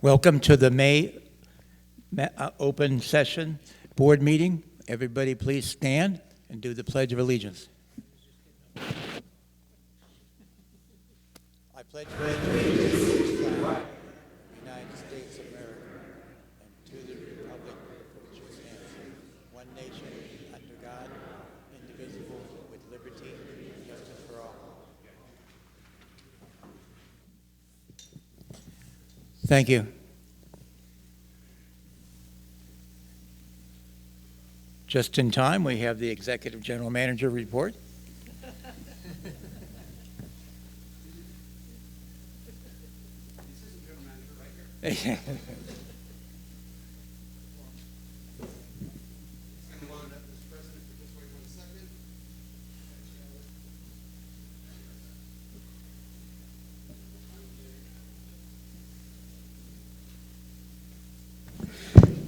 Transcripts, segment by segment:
Welcome to the May open session board meeting. Everybody please stand and do the Pledge of Allegiance. I pledge allegiance to the flag of the United States of America and to the republic for which it stands, one nation, under God, indivisible, with liberty and justice for all. Thank you. Just in time, we have the Executive General Manager report.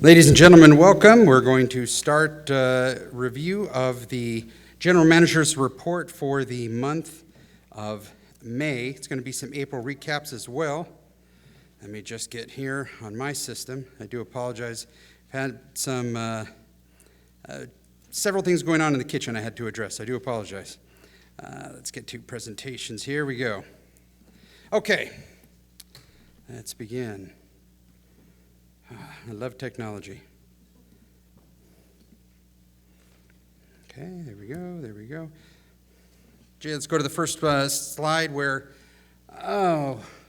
Ladies and gentlemen, welcome. We're going to start review of the General Manager's report for the month of May. It's going to be some April recaps as well. Let me just get here on my system. I do apologize. I've had some several things going on in the kitchen I had to address. I do apologize. Let's get to presentations. Here we go. Okay, let's begin. I love technology. Okay, there we go, there we go. Jay, let's go to the first slide where,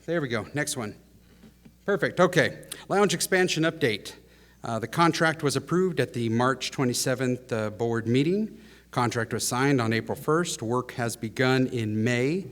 there we go, next one. Perfect, okay. Lounge expansion update. The contract was approved at the March 27th board meeting. Contract was signed on April 1st. Work has begun in May.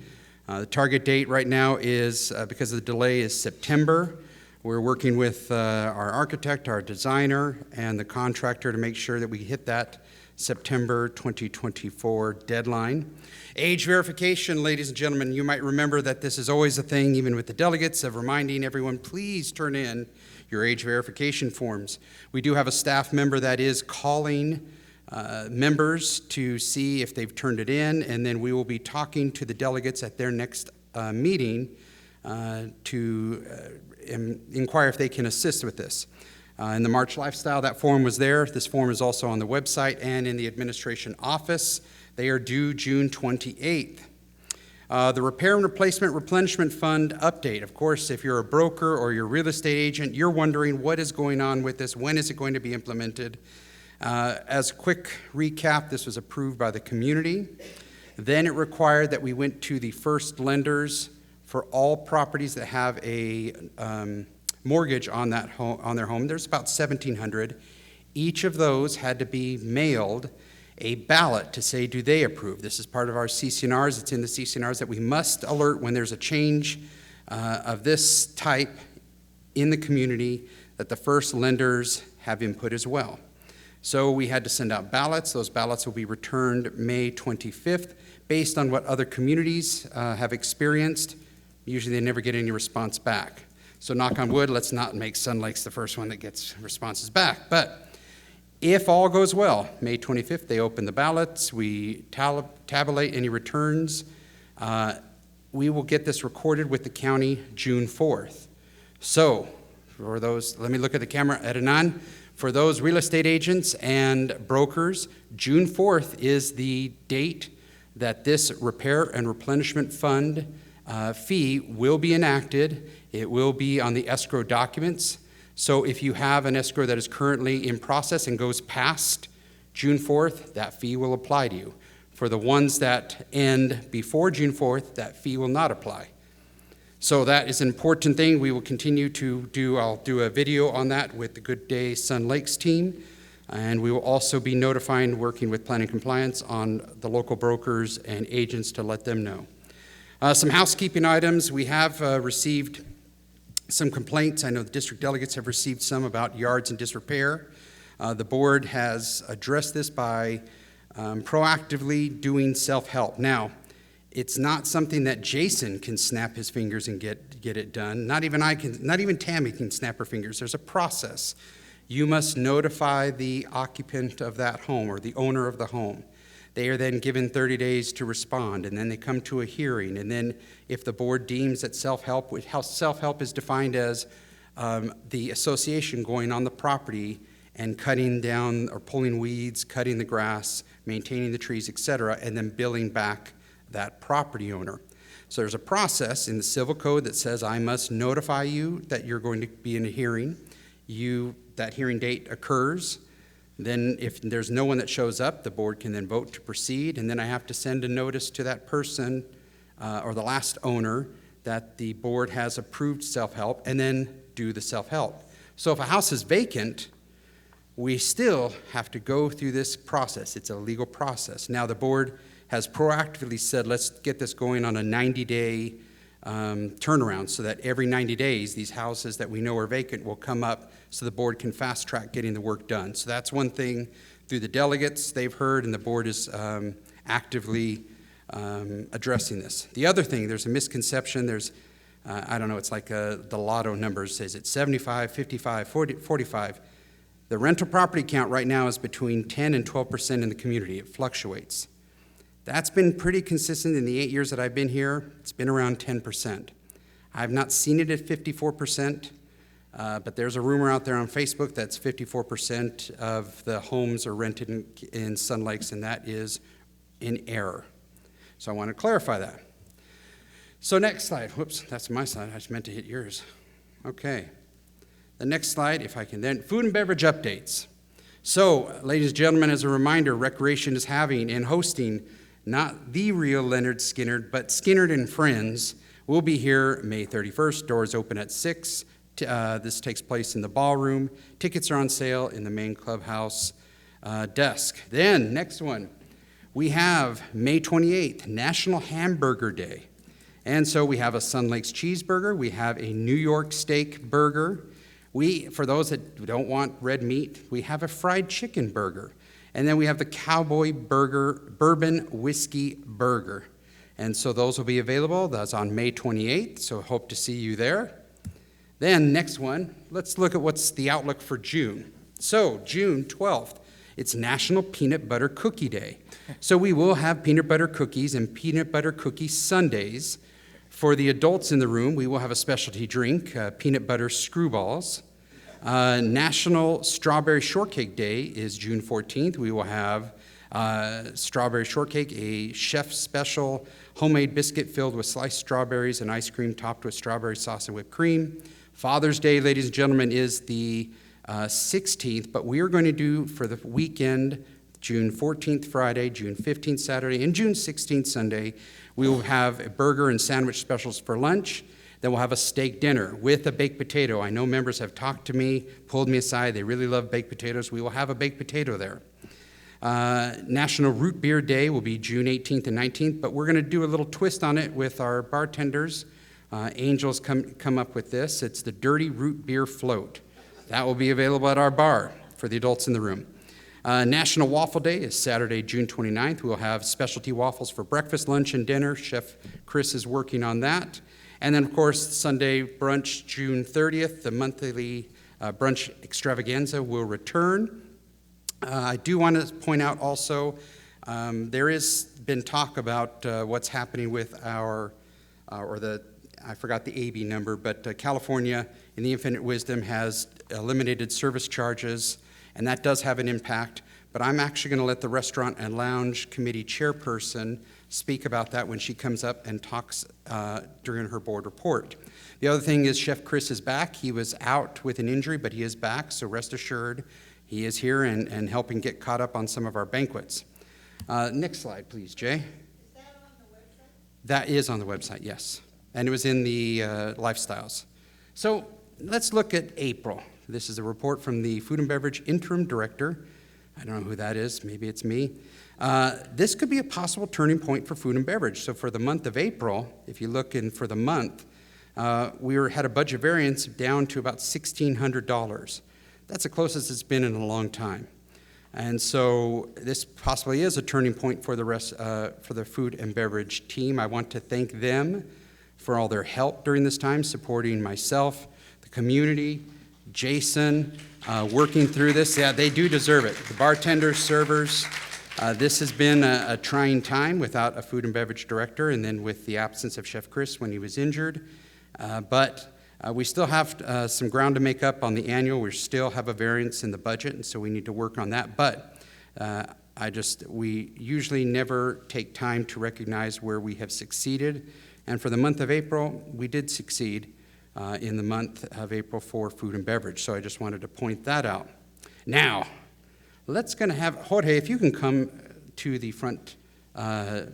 The target date right now is, because of the delay, is September. We're working with our architect, our designer, and the contractor to make sure that we hit that September 2024 deadline. Age verification, ladies and gentlemen, you might remember that this is always a thing, even with the delegates, of reminding everyone, please turn in your age verification forms. We do have a staff member that is calling members to see if they've turned it in, and then we will be talking to the delegates at their next meeting to inquire if they can assist with this. In the March Lifestyle, that form was there. This form is also on the website and in the administration office. They are due June 28th. The Repair and Replacement Replenishment Fund update. Of course, if you're a broker or you're a real estate agent, you're wondering what is going on with this, when is it going to be implemented? As a quick recap, this was approved by the community. Then it required that we went to the first lenders for all properties that have a mortgage on that home, on their home. There's about 1,700. Each of those had to be mailed a ballot to say, do they approve? This is part of our CC&Rs. It's in the CC&Rs that we must alert when there's a change of this type in the community, that the first lenders have input as well. So we had to send out ballots. Those ballots will be returned May 25th based on what other communities have experienced. Usually they never get any response back. So knock on wood, let's not make Sun Lakes the first one that gets responses back. But if all goes well, May 25th, they open the ballots, we tabulate any returns. We will get this recorded with the county June 4th. So for those, let me look at the camera, Edanan. For those real estate agents and brokers, June 4th is the date that this Repair and Replenishment Fund fee will be enacted. It will be on the escrow documents. So if you have an escrow that is currently in process and goes past June 4th, that fee will apply to you. For the ones that end before June 4th, that fee will not apply. So that is an important thing. We will continue to do, I'll do a video on that with the Good Day Sun Lakes team. And we will also be notifying, working with Planning Compliance on the local brokers and agents to let them know. Some housekeeping items. We have received some complaints. I know the district delegates have received some about yards in disrepair. The board has addressed this by proactively doing self-help. Now, it's not something that Jason can snap his fingers and get it done. Not even Tammy can snap her fingers. There's a process. You must notify the occupant of that home or the owner of the home. They are then given 30 days to respond, and then they come to a hearing. And then if the board deems that self-help is defined as the association going on the property and cutting down or pulling weeds, cutting the grass, maintaining the trees, et cetera, and then billing back that property owner. So there's a process in the civil code that says I must notify you that you're going to be in a hearing. That hearing date occurs. Then if there's no one that shows up, the board can then vote to proceed, and then I have to send a notice to that person or the last owner that the board has approved self-help, and then do the self-help. So if a house is vacant, we still have to go through this process. It's a legal process. Now the board has proactively said, let's get this going on a 90-day turnaround so that every 90 days, these houses that we know are vacant will come up so the board can fast track getting the work done. So that's one thing through the delegates they've heard, and the board is actively addressing this. The other thing, there's a misconception. There's, I don't know, it's like the lotto numbers says it's 75, 55, 40, 45. The rental property count right now is between 10 and 12% in the community. It fluctuates. That's been pretty consistent in the 8 years that I've been here. It's been around 10%. I've not seen it at 54%, but there's a rumor out there on Facebook that's 54% of the homes are rented in Sun Lakes, and that is in error. So I want to clarify that. So next slide. Whoops, that's my slide. I just meant to hit yours. Okay. The next slide, if I can then, food and beverage updates. So, ladies and gentlemen, as a reminder, Recreation is having and hosting not the real Leonard Skinner, but Skinner and Friends. We'll be here May 31st. Doors open at 6. This takes place in the ballroom. Tickets are on sale in the main clubhouse desk. Then, next one, we have May 28th, National Hamburger Day. And so we have a Sun Lakes cheeseburger. We have a New York steak burger. For those that don't want red meat, we have a fried chicken burger. And then we have the Cowboy Burger Bourbon Whiskey Burger. And so those will be available. That's on May 28th, so hope to see you there. Then next one, let's look at what's the outlook for June. So June 12th, it's National Peanut Butter Cookie Day. So we will have peanut butter cookies and peanut butter cookie sundaes. For the adults in the room, we will have a specialty drink, peanut butter screwballs. National Strawberry Shortcake Day is June 14th. We will have strawberry shortcake, a chef special homemade biscuit filled with sliced strawberries and ice cream topped with strawberry sauce and whipped cream. Father's Day, ladies and gentlemen, is the 16th, but we are going to do for the weekend, June 14th Friday, June 15th Saturday, and June 16th Sunday, we will have a burger and sandwich specials for lunch. Then we'll have a steak dinner with a baked potato. I know members have talked to me, pulled me aside. They really love baked potatoes. We will have a baked potato there. National Root Beer Day will be June 18th and 19th, but we're going to do a little twist on it with our bartenders. Angels come up with this. It's the Dirty Root Beer Float. That will be available at our bar for the adults in the room. National Waffle Day is Saturday, June 29th. We'll have specialty waffles for breakfast, lunch, and dinner. Chef Chris is working on that. And then, of course, Sunday brunch, June 30th, the monthly brunch extravaganza will return. I do want to point out also, there has been talk about what's happening with I forgot the AB number, but California, in the infinite wisdom, has eliminated service charges, and that does have an impact. But I'm actually going to let the Restaurant and Lounge Committee chairperson speak about that when she comes up and talks during her board report. The other thing is Chef Chris is back. He was out with an injury, but he is back, so rest assured he is here and helping get caught up on some of our banquets. Next slide, please, Jay. Is that on the website? That is on the website, yes. And it was in the lifestyles. So let's look at April. This is a report from the Food and Beverage Interim Director. I don't know who that is. Maybe it's me. This could be a possible turning point for food and beverage. So for the month of April, if you look in for the month, we had a budget variance down to about $1,600. That's the closest it's been in a long time. And so this possibly is a turning point for the rest, for the food and beverage team. I want to thank them for all their help during this time, supporting myself, the community, Jason, working through this. Yeah, they do deserve it. The bartenders, servers, this has been a trying time without a food and beverage director, and then with the absence of Chef Chris when he was injured. But We still have some ground to make up on the annual. We still have a variance in the budget, and so we need to work on that. But we usually never take time to recognize where we have succeeded. And for the month of April, we did succeed in the month of April for food and beverage. So I just wanted to point that out. Now, let's going to have Jorge, if you can come to the front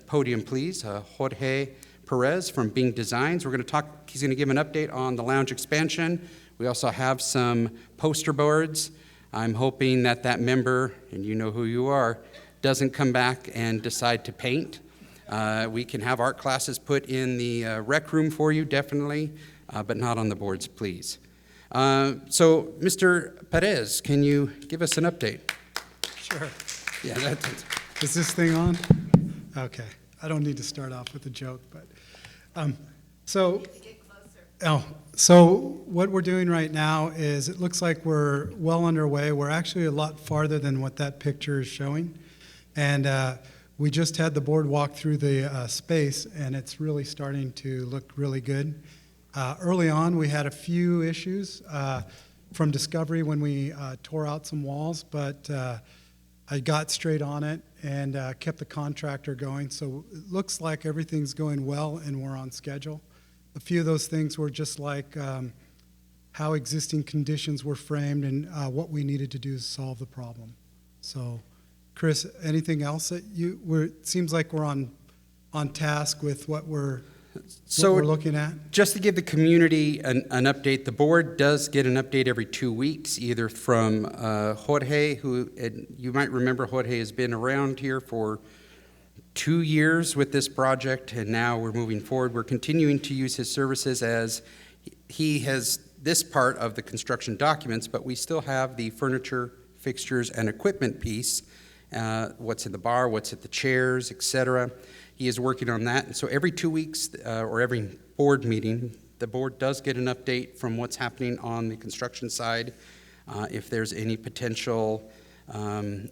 podium, please. Jorge Perez from Bing Designs. We're going to talk, he's going to give an update on the lounge expansion. We also have some poster boards. I'm hoping that that member, and you know who you are, doesn't come back and decide to paint. We can have art classes put in the rec room for you, definitely, but not on the boards, please. So, Mr. Perez, can you give us an update? Sure. Yeah, that's Is this thing on? Okay. I don't need to start off with a joke, but so what we're doing right now is it looks like we're well underway. We're actually a lot farther than what that picture is showing, and we just had the board walk through the space, and it's really starting to look really good. Early on, we had a few issues from discovery when we tore out some walls, but I got straight on it and kept the contractor going. So it looks like everything's going well and we're on schedule. A few of those things were just like how existing conditions were framed and what we needed to do to solve the problem. So, Chris, anything else that it seems like we're on task with what we're looking at? Just to give the community an update, the board does get an update every 2 weeks, either from Jorge, who you might remember Jorge has been around here for 2 years with this project, and now we're moving forward. We're continuing to use his services as he has this part of the construction documents, but we still have the furniture, fixtures, and equipment piece, what's in the bar, what's at the chairs, etc. He is working on that, and so every 2 weeks or every board meeting, the board does get an update from what's happening on the construction side. If there's any potential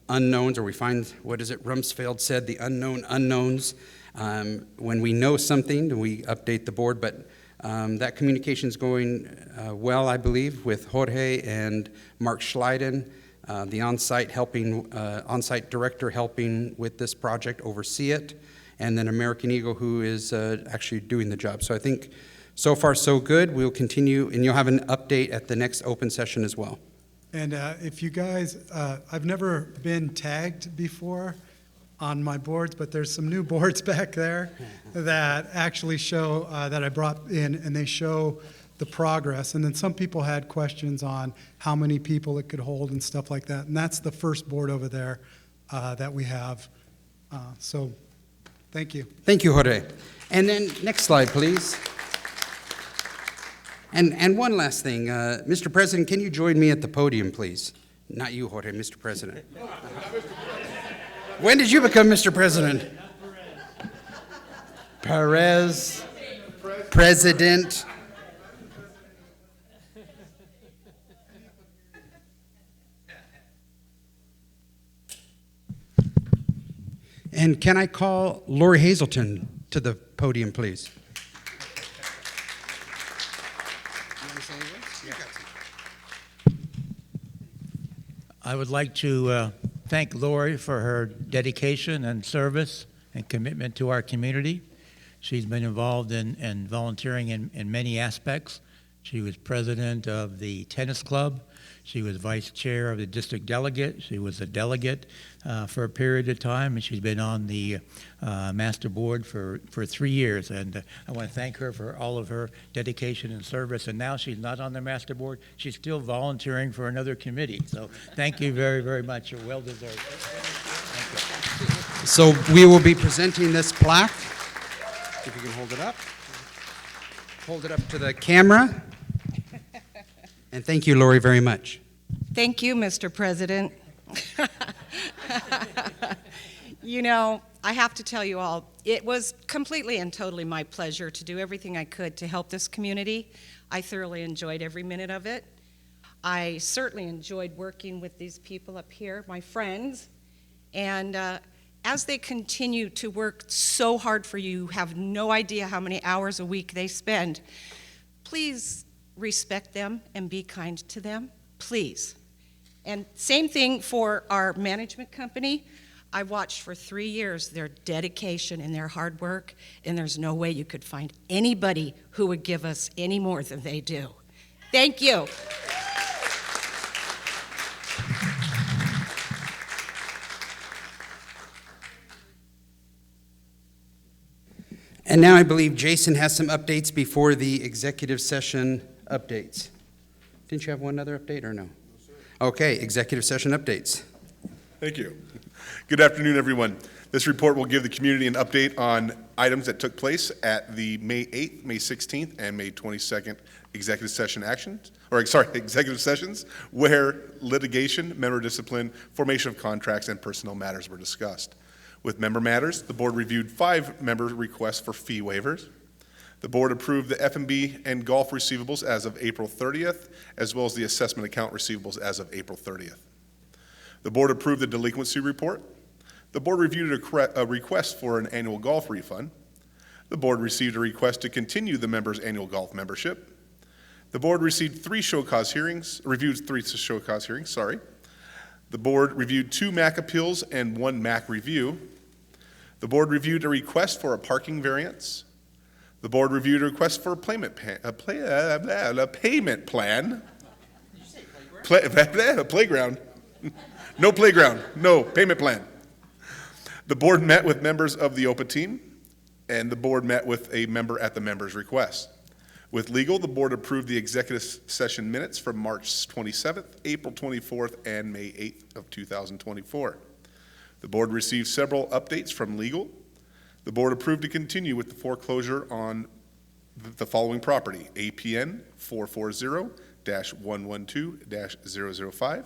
unknowns, or we find, what is it, Rumsfeld said, the unknown unknowns. When we know something, we update the board, but that communication is going well, I believe, with Jorge and Mark Schleiden, the on-site director helping with this project, oversee it, and then American Eagle, who is actually doing the job. So I think so far so good. We'll continue, and you'll have an update at the next open session as well. And if you guys, I've never been tagged before on my boards, but there's some new boards back there that actually show, that I brought in, and they show the progress. And then some people had questions on how many people it could hold and stuff like that. And that's the first board over there that we have. So thank you. Thank you, Jorge. And then next slide, please. And one last thing, Mr. President, can you join me at the podium, please? Not you, Jorge, Mr. President. When did you become Mr. President? Perez, President. And can I call Lori Hazelton to the podium, please? I would like to thank Lori for her dedication and service and commitment to our community. She's been involved in volunteering in many aspects. She was president of the tennis club. She was vice chair of the district delegate. She was a delegate for a period of time, and she's been on the master board for 3 years. And I want to thank her for all of her dedication and service. And now she's not on the master board. She's still volunteering for another committee. So thank you very, very much. You're well deserved. Thank you. So we will be presenting this plaque. If you can hold it up. Hold it up to the camera. And thank you, Lori, very much. Thank you, Mr. President. You know, I have to tell you all, it was completely and totally my pleasure to do everything I could to help this community. I thoroughly enjoyed every minute of it. I certainly enjoyed working with these people up here, my friends, and as they continue to work so hard for you, you have no idea how many hours a week they spend. Please respect them and be kind to them, please. And same thing for our management company. I watched for 3 years their dedication and their hard work, and there's no way you could find anybody who would give us any more than they do. Thank you. And now I believe Jason has some updates before the executive session updates. Didn't you have one other update or no? Okay, executive session updates. Thank you. Good afternoon, everyone. This report will give the community an update on items that took place at the May 8th, May 16th, and May 22nd executive sessions, where litigation, member discipline, formation of contracts, and personnel matters were discussed. With member matters, the board reviewed 5 member requests for fee waivers. The board approved the F&B and golf receivables as of April 30th, as well as the assessment account receivables as of April 30th. The board approved the delinquency report. The board reviewed a request for an annual golf refund. The board received a request to continue the member's annual golf membership. The board reviewed 3 show cause hearings, The board reviewed 2 MAC appeals and 1 MAC review. The board reviewed a request for a parking variance. The board reviewed a request for a payment plan. Playground. No playground, no payment plan. The board met with members of the OPA team, and the board met with a member at the member's request. With legal, the board approved the executive session minutes from March 27th, April 24th, and May 8th of 2024. The board received several updates from legal. The board approved to continue with the foreclosure on the following property: APN 440-112-005.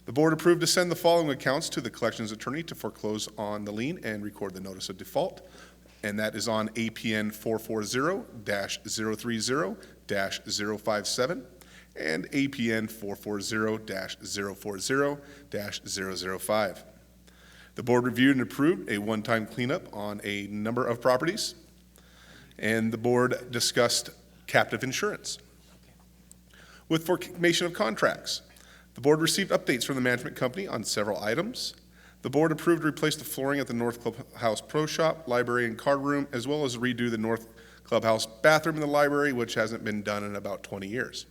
The board approved to send the following accounts to the collections attorney to foreclose on the lien and record the notice of default, and that is on APN 440-030-057 and APN 440-040-005. The board reviewed and approved a one-time cleanup on a number of properties, and the board discussed captive insurance. With formation of contracts, the board received updates from the management company on several items. The board approved to replace the flooring at the North Clubhouse Pro Shop, library, and card room, as well as redo the North Clubhouse bathroom in the library, which hasn't been done in about 20 years.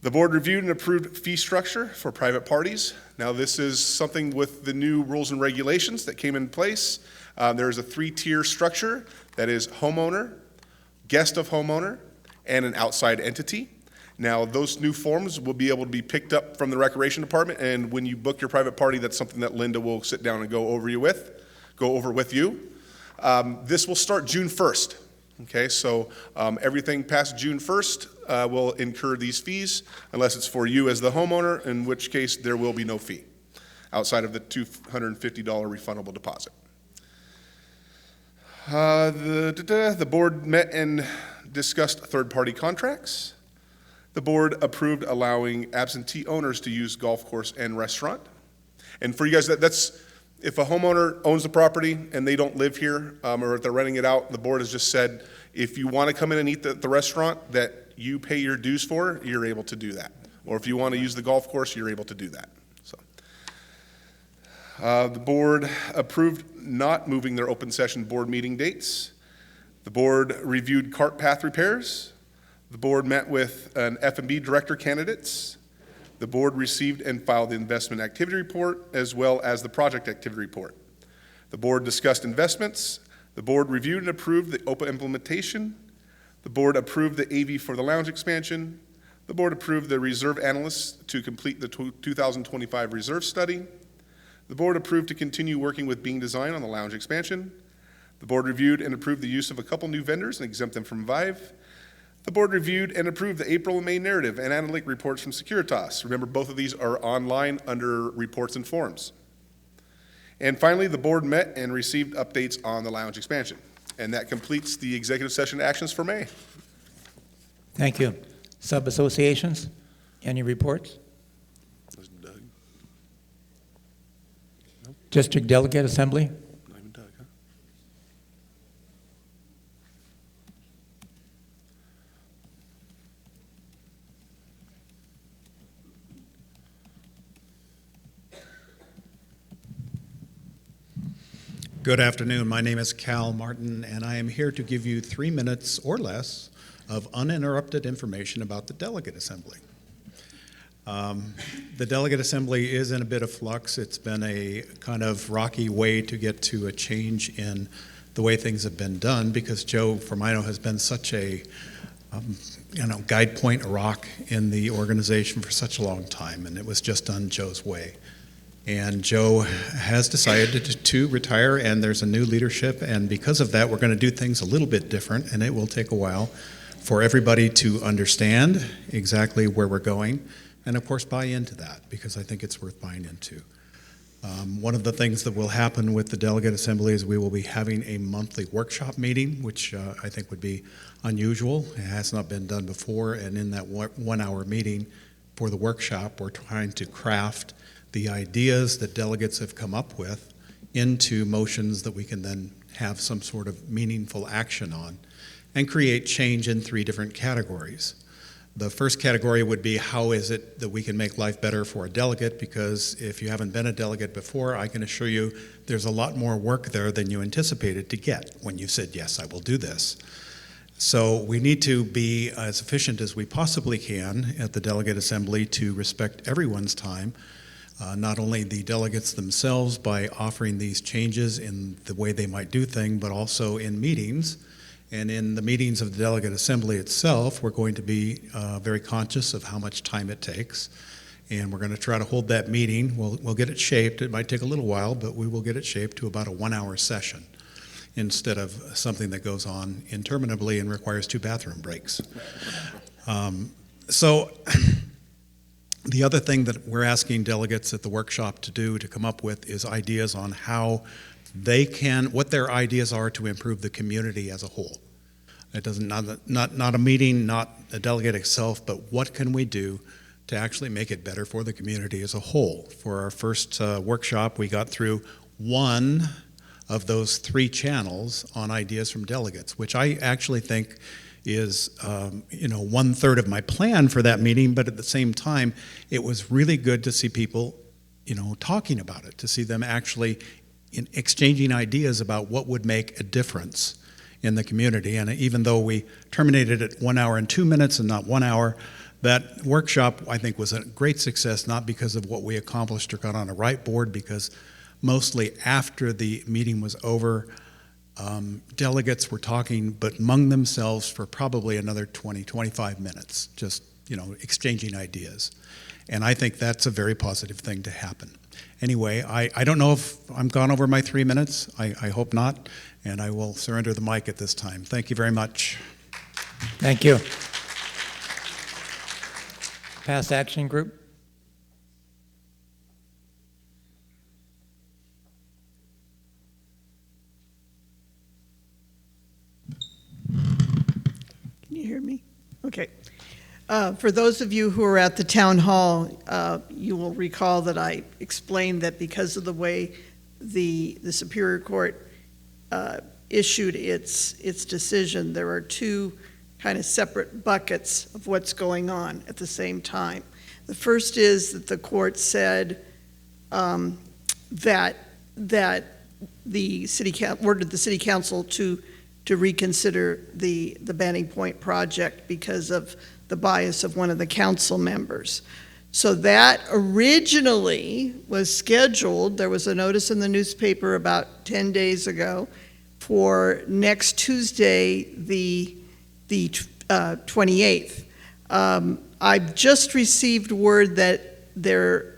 The board reviewed and approved fee structure for private parties. Now, this is something with the new rules and regulations that came in place. There is a 3-tier structure that is homeowner, guest of homeowner, and an outside entity. Now, those new forms will be able to be picked up from the recreation department, and when you book your private party, that's something that Linda will sit down and go over with you. This will start June 1st. Okay, so everything past June 1st will incur these fees, unless it's for you as the homeowner, in which case there will be no fee outside of the $250 refundable deposit. The board met and discussed third-party contracts. The board approved allowing absentee owners to use golf course and restaurant. And for you guys, that's if a homeowner owns the property and they don't live here, or if they're renting it out, the board has just said, if you want to come in and eat at the restaurant that you pay your dues for, you're able to do that. Or if you want to use the golf course, you're able to do that. So, the board approved not moving their open session board meeting dates. The board reviewed cart path repairs. The board met with an F&B director candidates. The board received and filed the investment activity report as well as the project activity report. The board discussed investments. The board reviewed and approved the OPA implementation. The board approved the AV for the lounge expansion. The board approved the reserve analysts to complete the 2025 reserve study. The board approved to continue working with Being Design on the lounge expansion. The board reviewed and approved the use of a couple new vendors and exempt them from Vive. The board reviewed and approved the April and May narrative and analytic reports from Securitas. Remember, both of these are online under reports and forms. And finally, the board met and received updates on the lounge expansion. And that completes the executive session actions for May. Thank you. Sub-associations, any reports? That's Doug. District Delegate Assembly? Not even Doug, huh? Good afternoon. My name is Cal Martin, and I am here to give you 3 minutes or less of uninterrupted information about the Delegate Assembly. The Delegate Assembly is in a bit of flux. It's been a kind of rocky way to get to a change in the way things have been done because Joe Firmino has been such a guide point, a rock in the organization for such a long time, and it was just done Joe's way. And Joe has decided to retire, and there's a new leadership, and because of that, we're going to do things a little bit different, and it will take a while for everybody to understand exactly where we're going, and of course buy into that, because I think it's worth buying into. One of the things that will happen with the Delegate Assembly is we will be having a monthly workshop meeting, which I think would be unusual. It has not been done before, and in that 1 hour meeting for the workshop, we're trying to craft the ideas that delegates have come up with into motions that we can then have some sort of meaningful action on and create change in 3 different categories. The first category would be how is it that we can make life better for a delegate, because if you haven't been a delegate before, I can assure you there's a lot more work there than you anticipated to get when you said, yes, I will do this. So we need to be as efficient as we possibly can at the Delegate Assembly to respect everyone's time, not only the delegates themselves by offering these changes in the way they might do things, but also in meetings. And in the meetings of the Delegate Assembly itself, we're going to be very conscious of how much time it takes. And we're going to try to hold that meeting. We'll get it shaped. It might take a little while, but we will get it shaped to about a 1 hour session instead of something that goes on interminably and requires 2 bathroom breaks. So the other thing that we're asking delegates at the workshop to do, to come up with, is ideas on how they can, what their ideas are to improve the community as a whole. It doesn't, not a meeting, not a delegate itself, but what can we do to actually make it better for the community as a whole. For our first workshop, we got through 1 of those 3 channels on ideas from delegates, which I actually think is 1/3 of my plan for that meeting, but at the same time, it was really good to see people, talking about it, to see them actually exchanging ideas about what would make a difference in the community. And even though we terminated at 1 hour and 2 minutes and not 1 hour, that workshop, I think, was a great success, not because of what we accomplished or got on a right board, because mostly after the meeting was over, delegates were talking, but among themselves for probably another 20, 25 minutes, just, exchanging ideas. And I think that's a very positive thing to happen. Anyway, I don't know if I'm gone over my 3 minutes. I hope not, and I will surrender the mic at this time. Thank you very much. Thank you. Pass Action Group. Can you hear me? Okay. For those of you who are at the town hall, you will recall that I explained that because of the way the Superior Court issued its decision, there are 2 kind of separate buckets of what's going on at the same time. The first is that the court said that the ordered the city council to reconsider the Banning Point project because of the bias of one of the council members. So that originally was scheduled, there was a notice in the newspaper about 10 days ago for next Tuesday, the 28th. I've just received word that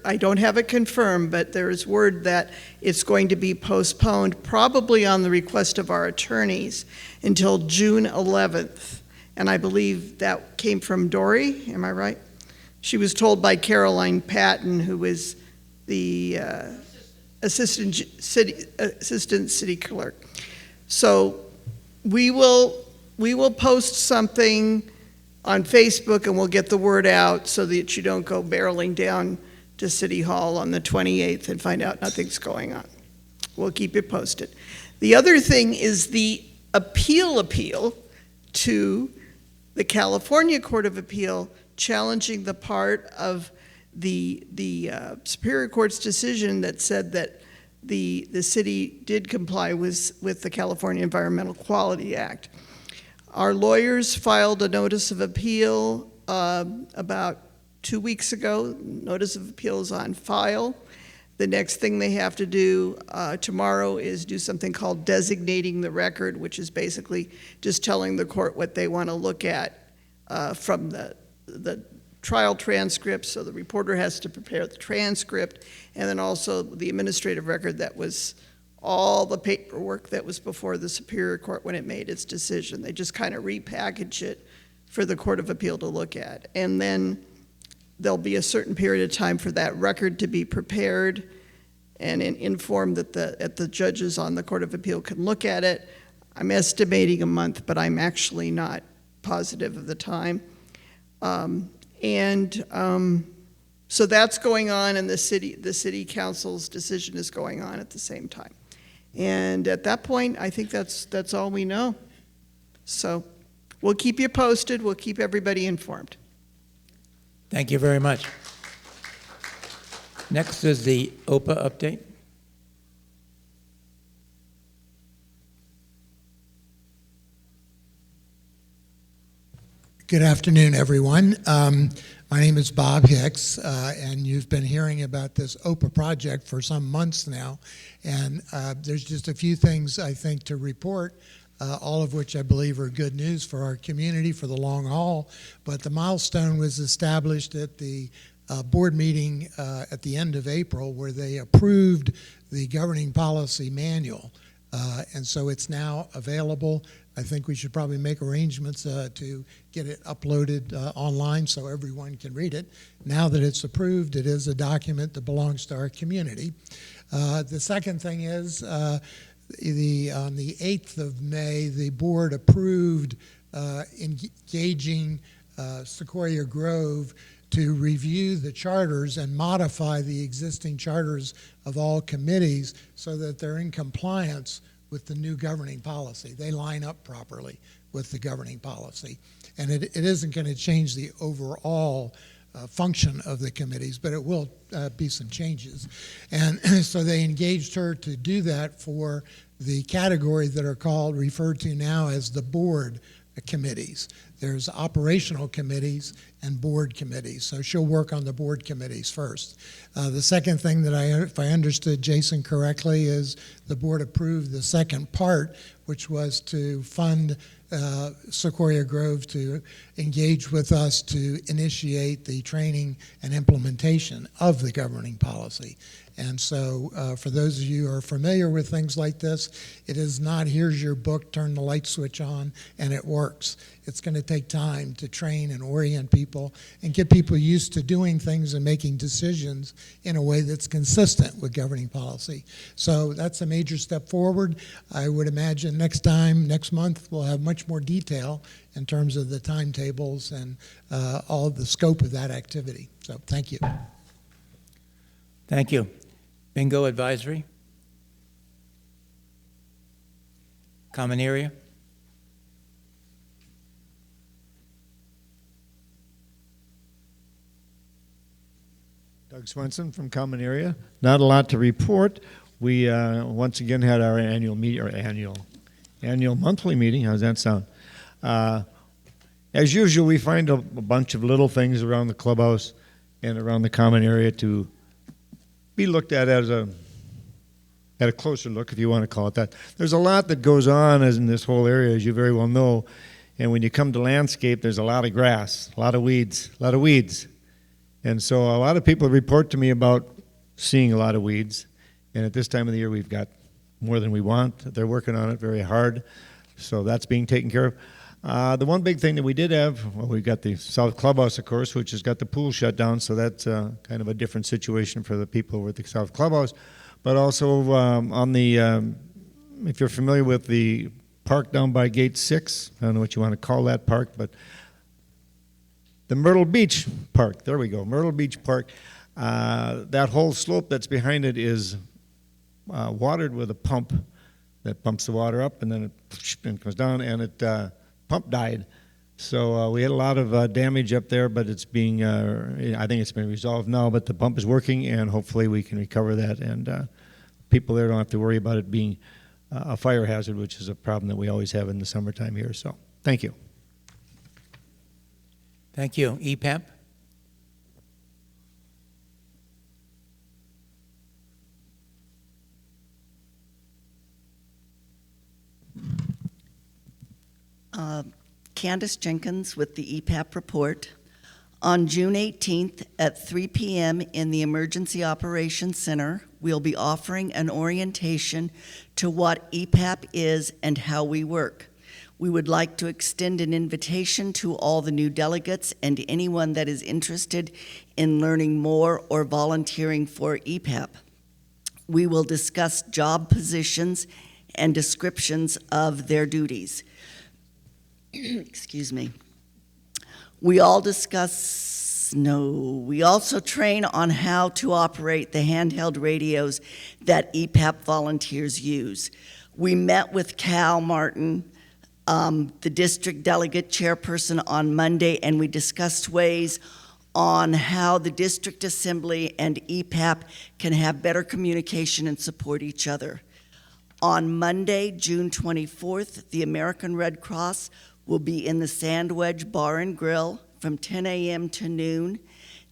I don't have it confirmed, but there is word that it's going to be postponed, probably on the request of our attorneys, until June 11th. And I believe that came from Dory, am I right? She was told by Caroline Patton, who is the assistant city clerk. So we will post something on Facebook, and we'll get the word out so that you don't go barreling down to City Hall on the 28th and find out nothing's going on. We'll keep it posted. The other thing is the appeal to the California Court of Appeal challenging the part of the Superior Court's decision that said that the city did comply with the California Environmental Quality Act. Our lawyers filed a notice of appeal about 2 weeks ago. Notice of appeal is on file. The next thing they have to do tomorrow is do something called designating the record, which is basically just telling the court what they want to look at from the trial transcript. So the reporter has to prepare the transcript, and then also the administrative record that was all the paperwork that was before the Superior Court when it made its decision. They just kind of repackage it for the Court of Appeal to look at. And then there'll be a certain period of time for that record to be prepared and informed that the judges on the Court of Appeal can look at it. I'm estimating a month, but I'm actually not positive of the time. So that's going on, and the city council's decision is going on at the same time. And at that point, I think that's all we know. So we'll keep you posted. We'll keep everybody informed. Thank you very much. Next is the OPA update. Good afternoon, everyone. My name is Bob Hicks, and you've been hearing about this OPA project for some months now. And there's just a few things, I think, to report, all of which I believe are good news for our community for the long haul. But the milestone was established at the board meeting at the end of April, where they approved the governing policy manual. And so it's now available. I think we should probably make arrangements to get it uploaded online so everyone can read it. Now that it's approved, it is a document that belongs to our community. The second thing is, on the 8th of May, the board approved engaging Sequoia Grove to review the charters and modify the existing charters of all committees so that they're in compliance with the new governing policy. They line up properly with the governing policy. And it isn't going to change the overall function of the committees, but it will be some changes. And so they engaged her to do that for the categories that are referred to now as the board committees. There's operational committees and board committees. So she'll work on the board committees first. The second thing that if I understood Jason correctly, is the board approved the second part, which was to fund Sequoia Grove to engage with us to initiate the training and implementation of the governing policy. And so for those of you who are familiar with things like this, it is not, here's your book, turn the light switch on, and it works. It's going to take time to train and orient people and get people used to doing things and making decisions in a way that's consistent with governing policy. So that's a major step forward. I would imagine next month, we'll have much more detail in terms of the timetables and all of the scope of that activity. So thank you. Thank you. Bingo advisory? Common area? Doug Swenson from Common Area. Not a lot to report. We once again had our annual monthly meeting. How's that sound? As usual, we find a bunch of little things around the clubhouse and around the common area to be looked at as a closer look, if you want to call it that. There's a lot that goes on in this whole area, as you very well know. And when you come to landscape, there's a lot of grass, a lot of weeds. And so a lot of people report to me about seeing a lot of weeds. And at this time of the year, we've got more than we want. They're working on it very hard. So that's being taken care of. The one big thing that we did have, well, we got the South Clubhouse, of course, which has got the pool shut down, so that's kind of a different situation for the people over at the South Clubhouse. But also on the, if you're familiar with the park down by Gate 6, I don't know what you want to call that park, but the Myrtle Beach Park, there we go, Myrtle Beach Park. That whole slope that's behind it is watered with a pump that pumps the water up, and then it comes down, and it pump died. So we had a lot of damage up there, but it's being, I think it's been resolved now, but the pump is working, and hopefully we can recover that and people there don't have to worry about it being a fire hazard, which is a problem that we always have in the summertime here. So, thank you. Thank you. EPAP? Candace Jenkins with the EPAP report. On June 18th at 3 p.m. in the Emergency Operations Center, we'll be offering an orientation to what EPAP is and how we work. We would like to extend an invitation to all the new delegates and anyone that is interested in learning more or volunteering for EPAP. We will discuss job positions and descriptions of their duties. Excuse me. We also train on how to operate the handheld radios that EPAP volunteers use. We met with Cal Martin, the district delegate chairperson, on Monday, and we discussed ways on how the district assembly and EPAP can have better communication and support each other. On Monday, June 24th, the American Red Cross will be in the Sandwedge Bar and Grill from 10 a.m. to noon.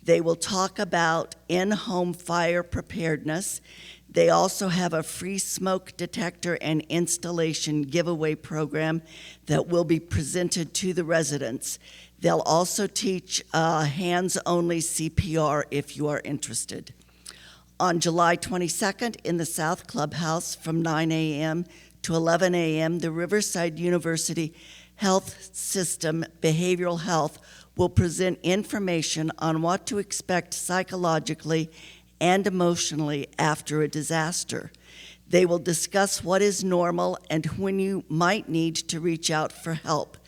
They will talk about in-home fire preparedness. They also have a free smoke detector and installation giveaway program that will be presented to the residents. They'll also teach hands-only CPR if you are interested. On July 22nd in the South Clubhouse from 9 a.m. to 11 a.m., the Riverside University Health System Behavioral Health will present information on what to expect psychologically and emotionally after a disaster. They will discuss what is normal and when you might need to reach out for help.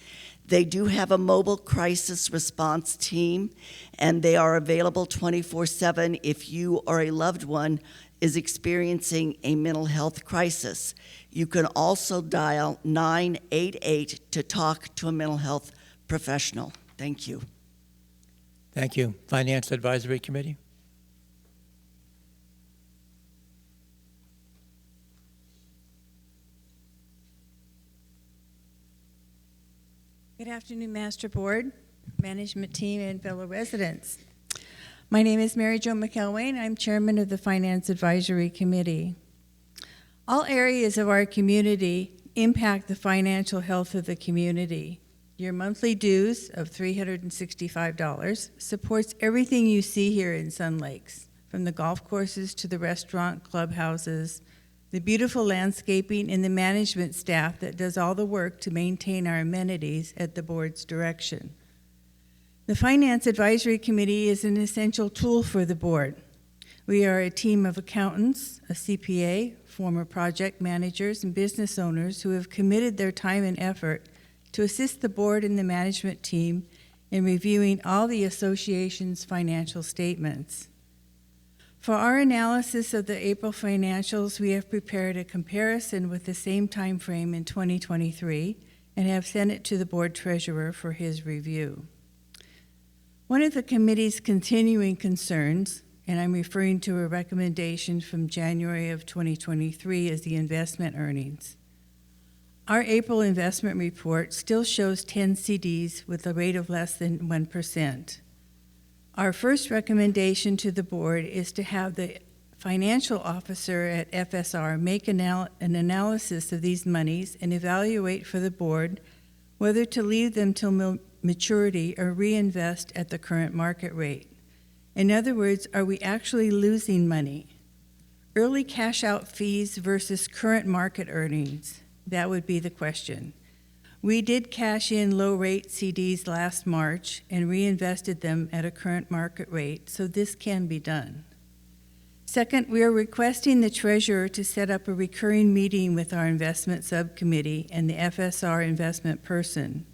They do have a mobile crisis response team, and they are available 24/7 if you or a loved one is experiencing a mental health crisis. You can also dial 988 to talk to a mental health professional. Thank you. Thank you. Finance Advisory Committee? Good afternoon, Master Board, Management Team, and fellow residents. My name is Mary Jo McElwain. I'm Chairman of the Finance Advisory Committee. All areas of our community impact the financial health of the community. Your monthly dues of $365 supports everything you see here in Sun Lakes, from the golf courses to the restaurant, clubhouses, the beautiful landscaping, and the management staff that does all the work to maintain our amenities at the board's direction. The Finance Advisory Committee is an essential tool for the board. We are a team of accountants, a CPA, former project managers, and business owners who have committed their time and effort to assist the board and the management team in reviewing all the association's financial statements. For our analysis of the April financials, we have prepared a comparison with the same time frame in 2023 and have sent it to the board treasurer for his review. One of the committee's continuing concerns, and I'm referring to a recommendation from January of 2023, is the investment earnings. Our April investment report still shows 10 CDs with a rate of less than 1%. Our first recommendation to the board is to have the financial officer at FSR make an analysis of these monies and evaluate for the board whether to leave them till maturity or reinvest at the current market rate. In other words, are we actually losing money? Early cash out fees versus current market earnings, that would be the question. We did cash in low-rate CDs last March and reinvested them at a current market rate, so this can be done. Second, we are requesting the treasurer to set up a recurring meeting with our investment subcommittee and the FSR investment person.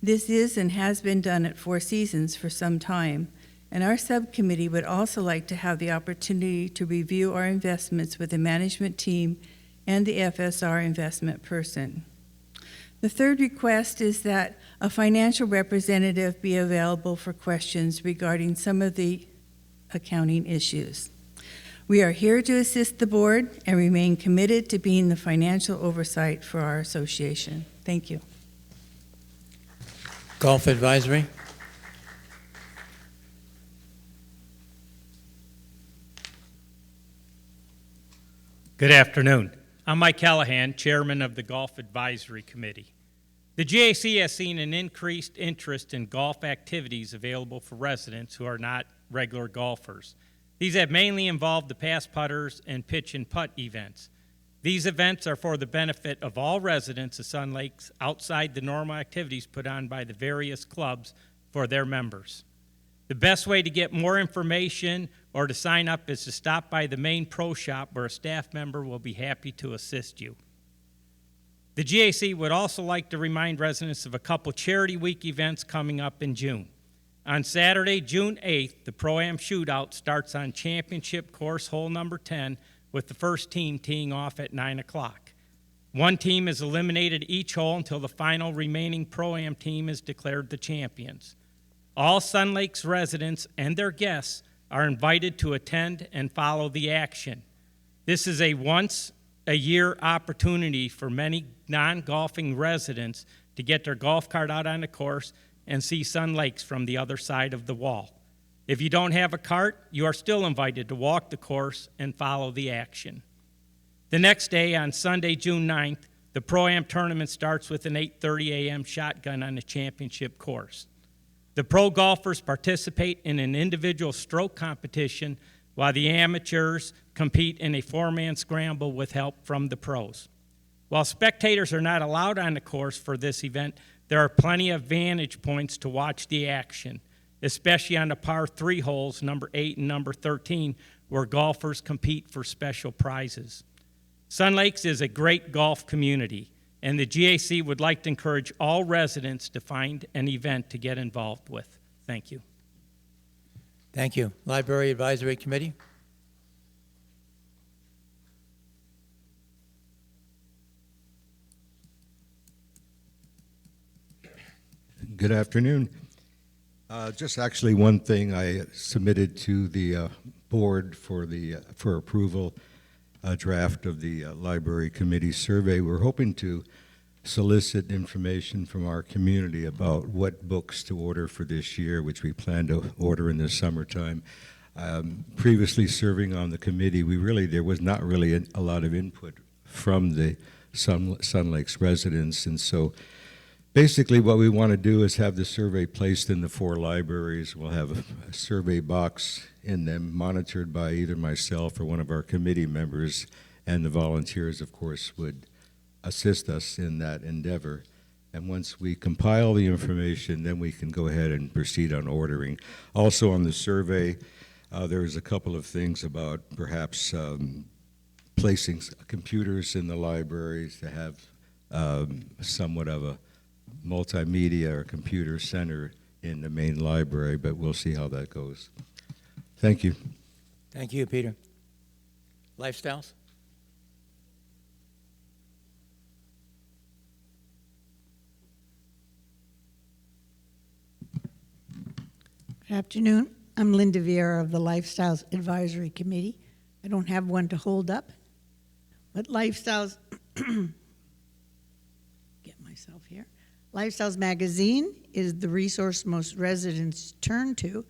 This is and has been done at Four Seasons for some time, and our subcommittee would also like to have the opportunity to review our investments with the management team and the FSR investment person. The third request is that a financial representative be available for questions regarding some of the accounting issues. We are here to assist the board and remain committed to being the financial oversight for our association. Thank you. Golf Advisory. Good afternoon. I'm Mike Callahan, Chairman of the Golf Advisory Committee. The GAC has seen an increased interest in golf activities available for residents who are not regular golfers. These have mainly involved the pass putters and pitch and putt events. These events are for the benefit of all residents of Sun Lakes outside the normal activities put on by the various clubs for their members. The best way to get more information or to sign up is to stop by the main pro shop where a staff member will be happy to assist you. The GAC would also like to remind residents of a couple Charity Week events coming up in June. On Saturday, June 8th, the Pro-Am Shootout starts on Championship Course Hole number 10 with the first team teeing off at 9 o'clock. One team is eliminated each hole until the final remaining Pro-Am team is declared the champions. All Sun Lakes residents and their guests are invited to attend and follow the action. This is a once-a-year opportunity for many non-golfing residents to get their golf cart out on the course and see Sun Lakes from the other side of the wall. If you don't have a cart, you are still invited to walk the course and follow the action. The next day, on Sunday, June 9th, the Pro-Am tournament starts with an 8:30 a.m. shotgun on the championship course. The pro golfers participate in an individual stroke competition while the amateurs compete in a four-man scramble with help from the pros. While spectators are not allowed on the course for this event, there are plenty of vantage points to watch the action, especially on the par 3 holes, number 8 and number 13, where golfers compete for special prizes. Sun Lakes is a great golf community, and the GAC would like to encourage all residents to find an event to get involved with. Thank you. Thank you. Library Advisory Committee. Good afternoon. Just actually one thing I submitted to the board for approval, a draft of the library committee survey. We're hoping to solicit information from our community about what books to order for this year, which we plan to order in the summertime. Previously serving on the committee, there was not really a lot of input from the Sun Lakes residents, and so basically what we want to do is have the survey placed in the 4 libraries. We'll have a survey box in them monitored by either myself or one of our committee members, and the volunteers, of course, would assist us in that endeavor. And once we compile the information, then we can go ahead and proceed on ordering. Also on the survey, there's a couple of things about perhaps placing computers in the libraries to have somewhat of a multimedia or computer center in the main library, but we'll see how that goes. Thank you. Thank you, Peter. Lifestyles. Good afternoon. I'm Linda Vieira of the Lifestyles Advisory Committee. I don't have one to hold up, but Lifestyles, get myself here. Lifestyles Magazine is the resource most residents turn to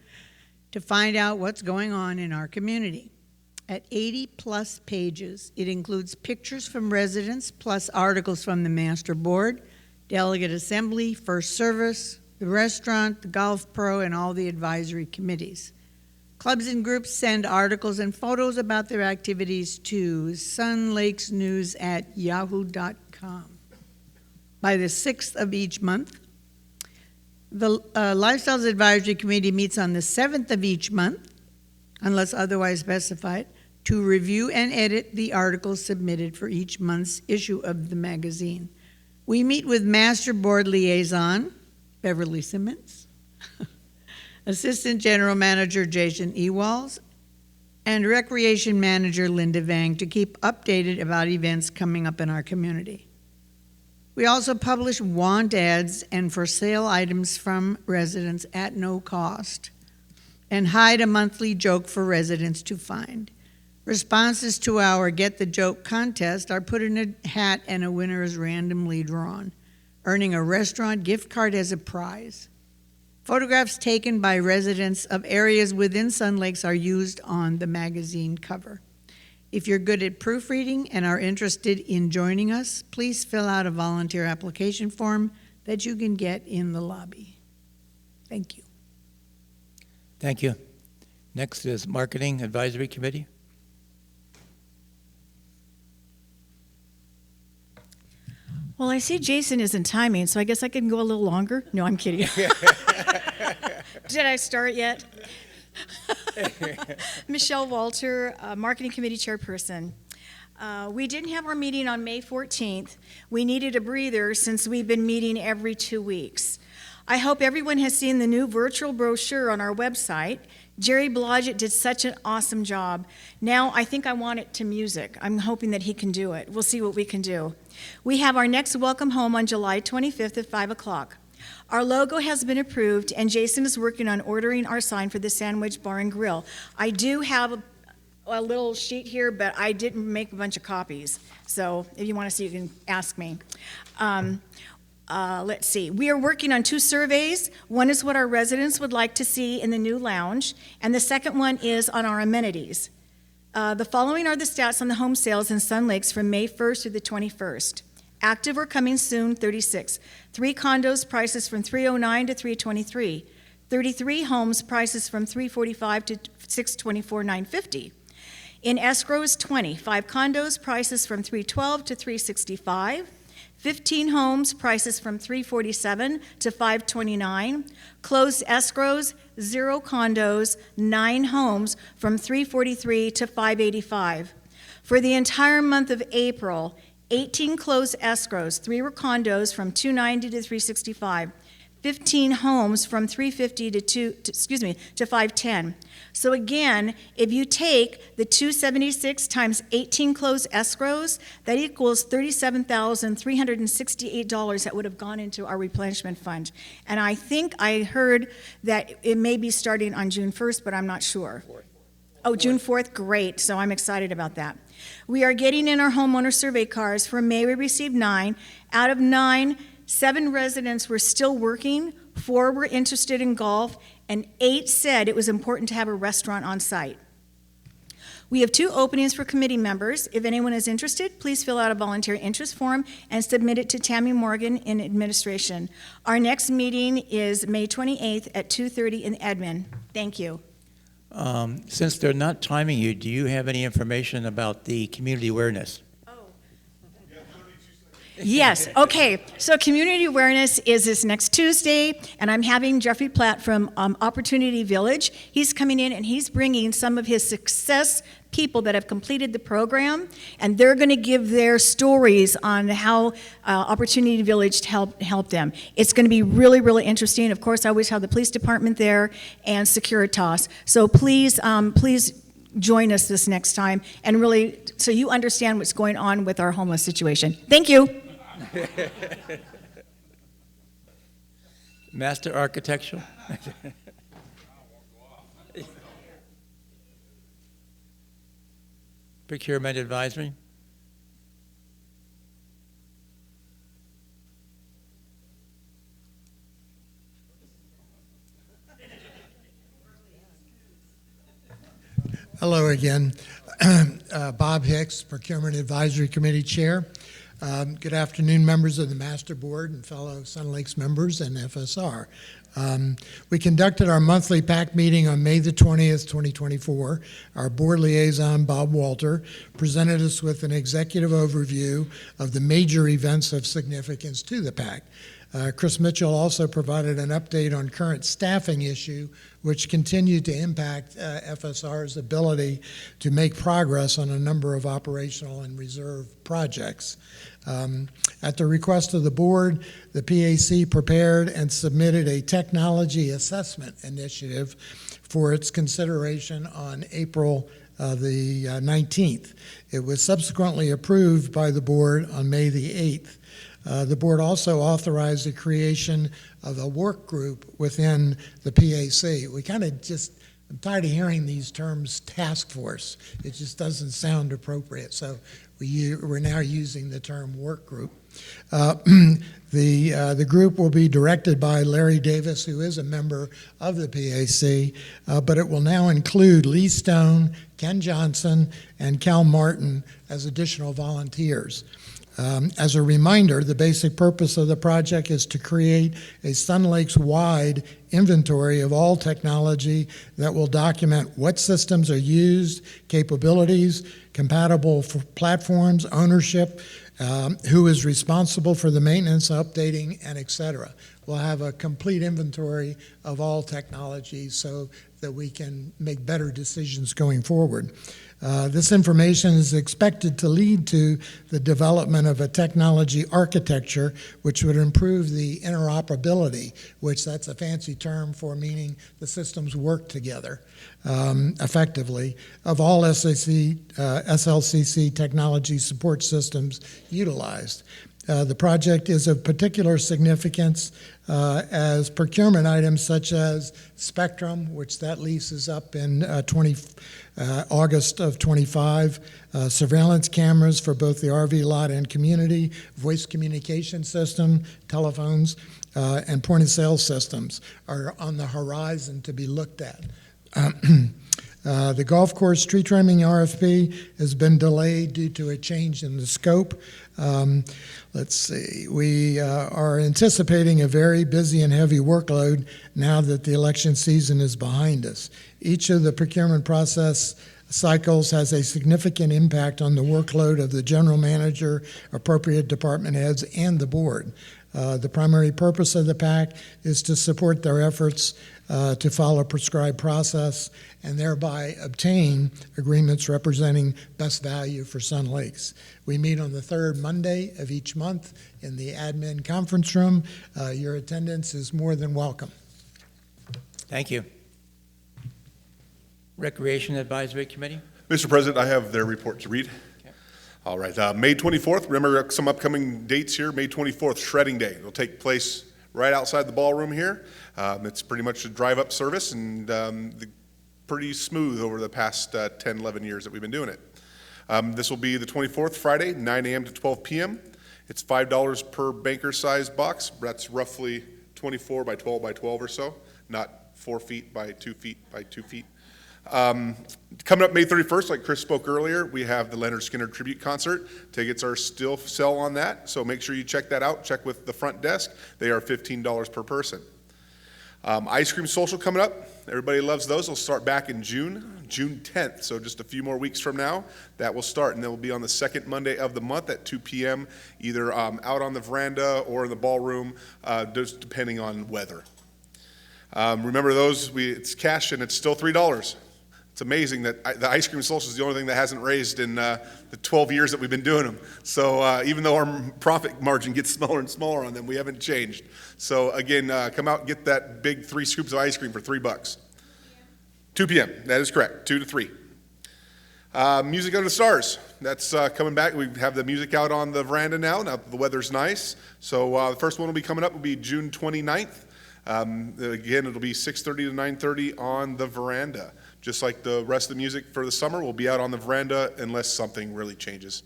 find out what's going on in our community. At 80-plus pages, it includes pictures from residents, plus articles from the Master Board, Delegate Assembly, First Service, the restaurant, the golf pro, and all the advisory committees. Clubs and groups send articles and photos about their activities to sunlakesnews@yahoo.com. By the 6th of each month, the Lifestyles Advisory Committee meets on the 7th of each month, unless otherwise specified, to review and edit the articles submitted for each month's issue of the magazine. We meet with Master Board Liaison, Beverly Simmons, Assistant General Manager Jason Ewalls, and Recreation Manager Linda Vang to keep updated about events coming up in our community. We also publish want ads and for sale items from residents at no cost, and hide a monthly joke for residents to find. Responses to our Get the Joke contest are put in a hat and a winner is randomly drawn, earning a restaurant gift card as a prize. Photographs taken by residents of areas within Sun Lakes are used on the magazine cover. If you're good at proofreading and are interested in joining us, please fill out a volunteer application form that you can get in the lobby. Thank you. Thank you. Next is Marketing Advisory Committee. Well, I see Jason isn't timing, so I guess I can go a little longer. No, I'm kidding. Did I start yet? Michelle Walter, Marketing Committee Chairperson. We didn't have our meeting on May 14th. We needed a breather since we've been meeting every 2 weeks. I hope everyone has seen the new virtual brochure on our website. Jerry Blodgett did such an awesome job. Now I think I want it to music. I'm hoping that he can do it. We'll see what we can do. We have our next welcome home on July 25th at 5 o'clock. Our logo has been approved, and Jason is working on ordering our sign for the Sandwich Bar and Grill. I do have a little sheet here, but I didn't make a bunch of copies. So if you want to see, you can ask me. Let's see. We are working on 2 surveys. One is what our residents would like to see in the new lounge, and the second one is on our amenities. The following are the stats on the home sales in Sun Lakes from May 1st through the 21st. Active or coming soon, 36. 3 condos, prices from $309 to $323. 33 homes, prices from $345 to $624,950. In escrow is 20. 5 condos, prices from $312 to $365. 15 homes, prices from $347 to $529. Closed escrows, 0 condos, 9 homes from $343 to $585. For the entire month of April, 18 closed escrows, 3 were condos from $290 to $365. 15 homes from $350 to $510. So again, if you take the $276 times 18 closed escrows, that equals $37,368 that would have gone into our replenishment fund. And I think I heard that it may be starting on June 1st, but I'm not sure. Oh, June 4th, great. So I'm excited about that. We are getting in our homeowner survey cards. For May, we received 9. Out of 9, 7 residents were still working, 4 were interested in golf, and 8 said it was important to have a restaurant on site. We have 2 openings for committee members. If anyone is interested, please fill out a volunteer interest form and submit it to Tammy Morgan in administration. Our next meeting is May 28th at 2:30 in Edmond. Thank you. Since they're not timing you, do you have any information about the community awareness? Yes, okay. So community awareness is this next Tuesday, and I'm having Jeffrey Platt from Opportunity Village. He's coming in and he's bringing some of his success people that have completed the program, and they're going to give their stories on how Opportunity Village helped them. It's going to be really, really interesting. Of course, I always have the police department there and Securitas. So please, please join us this next time, and really, so you understand what's going on with our homeless situation. Thank you. Master Architectural? Procurement Advisory? Hello again. Bob Hicks, Procurement Advisory Committee Chair. Good afternoon, members of the Master Board and fellow Sun Lakes members and FSR. We conducted our monthly PAC meeting on May the 20th, 2024. Our board liaison, Bob Walter, presented us with an executive overview of the major events of significance to the PAC. Chris Mitchell also provided an update on current staffing issue, which continued to impact FSR's ability to make progress on a number of operational and reserve projects. At the request of the board, the PAC prepared and submitted a technology assessment initiative for its consideration on April the 19th. It was subsequently approved by the board on May the 8th. The board also authorized the creation of a work group within the PAC. We kind of just I'm tired of hearing these terms task force. It just doesn't sound appropriate. So we're now using the term work group. The group will be directed by Larry Davis, who is a member of the PAC, but it will now include Lee Stone, Ken Johnson, and Cal Martin as additional volunteers. As a reminder, the basic purpose of the project is to create a Sun Lakes-wide inventory of all technology that will document what systems are used, capabilities, compatible for platforms, ownership, who is responsible for the maintenance, updating, and et cetera. We'll have a complete inventory of all technologies so that we can make better decisions going forward. This information is expected to lead to the development of a technology architecture which would improve the interoperability, which that's a fancy term for meaning the systems work together effectively, of all SLCC technology support systems utilized. The project is of particular significance as procurement items such as Spectrum, which that lease is up in August of 25, surveillance cameras for both the RV lot and community, voice communication system, telephones, and point-of-sale systems are on the horizon to be looked at. The golf course tree trimming RFP has been delayed due to a change in the scope. Let's see, we are anticipating a very busy and heavy workload now that the election season is behind us. Each of the procurement process cycles has a significant impact on the workload of the general manager, appropriate department heads, and the board. The primary purpose of the PAC is to support their efforts to follow a prescribed process and thereby obtain agreements representing best value for Sun Lakes. We meet on the third Monday of each month in the admin conference room. Your attendance is more than welcome. Thank you. Recreation Advisory Committee? Mr. President, I have their report to read. Okay. All right, May 24th, remember some upcoming dates here. May 24th, Shredding Day. It'll take place right outside the ballroom here. It's pretty much a drive-up service and pretty smooth over the past 10, 11 years that we've been doing it. This will be the 24th, Friday, 9 a.m. to 12 p.m. It's $5 per banker-sized box. That's roughly 24 by 12 by 12 or so, not 4 feet by 2 feet by 2 feet. Coming up May 31st, like Chris spoke earlier, we have the Leonard Skinner Tribute Concert. Tickets are still sell on that, so make sure you check that out. Check with the front desk. They are $15 per person. Ice Cream Social coming up. Everybody loves those. They'll start back in June 10th, so just a few more weeks from now. That will start, and they will be on the second Monday of the month at 2 p.m., either out on the veranda or in the ballroom, just depending on weather. Remember those, it's cash and it's still $3. It's amazing that the Ice Cream Social is the only thing that hasn't raised in the 12 years that we've been doing them. So even though our profit margin gets smaller and smaller on them, we haven't changed. So again, come out and get that big 3 scoops of ice cream for $3. 2 p.m., that is correct, 2 to 3. Music Under the Stars, that's coming back. We have the music out on the veranda now. Now the weather's nice. So the first one will be coming up will be June 29th. Again, it'll be 6:30 to 9:30 on the veranda. Just like the rest of the music for the summer, we'll be out on the veranda unless something really changes.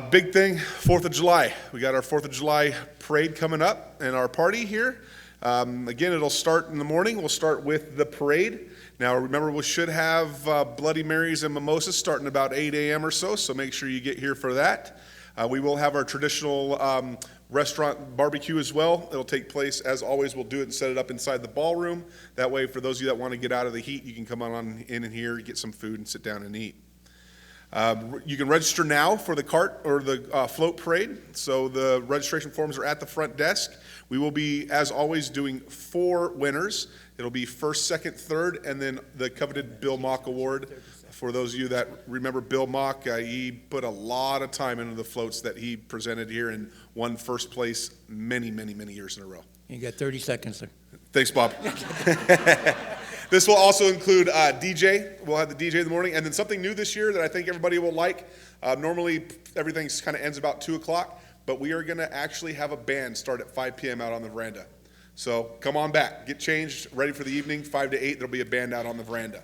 Big thing, 4th of July. We got our 4th of July parade coming up and our party here. Again, it'll start in the morning. We'll start with the parade. Now, remember, we should have Bloody Marys and mimosas starting about 8 a.m. or so make sure you get here for that. We will have our traditional restaurant barbecue as well. It'll take place, as always, we'll do it and set it up inside the ballroom. That way, for those of you that want to get out of the heat, you can come on in here, get some food, and sit down and eat. You can register now for the cart or the float parade. So the registration forms are at the front desk. We will be, as always, doing 4 winners. It'll be first, second, third, and then the coveted Bill Mock Award. For those of you that remember Bill Mock, he put a lot of time into the floats that he presented here and won first place many, many, many years in a row. You got 30 seconds, sir. Thanks, Bob. This will also include DJ. We'll have the DJ in the morning. And then something new this year that I think everybody will like. Normally, everything kind of ends about 2 o'clock, but we are going to actually have a band start at 5 p.m. out on the veranda. So come on back, get changed, ready for the evening, 5 to 8, there'll be a band out on the veranda.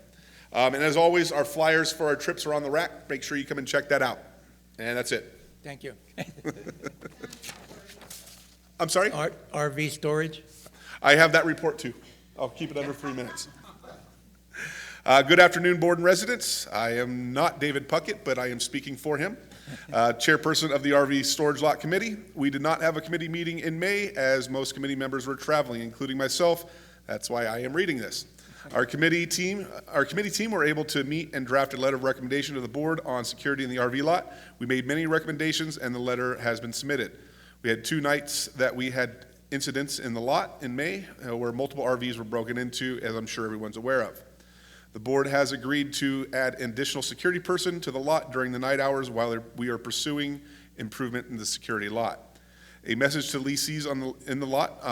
And as always, our flyers for our trips are on the rack. Make sure you come and check that out. And that's it. Thank you. I'm sorry? RV storage? I have that report too. I'll keep it under 3 minutes. Good afternoon, board and residents. I am not David Puckett, but I am speaking for him. Chairperson of the RV Storage Lot Committee. We did not have a committee meeting in May as most committee members were traveling, including myself. That's why I am reading this. Our committee team were able to meet and draft a letter of recommendation to the board on security in the RV lot. We made many recommendations and the letter has been submitted. We had 2 nights that we had incidents in the lot in May where multiple RVs were broken into, as I'm sure everyone's aware of. The board has agreed to add an additional security person to the lot during the night hours while we are pursuing improvement in the security lot. A message to lessees in the lot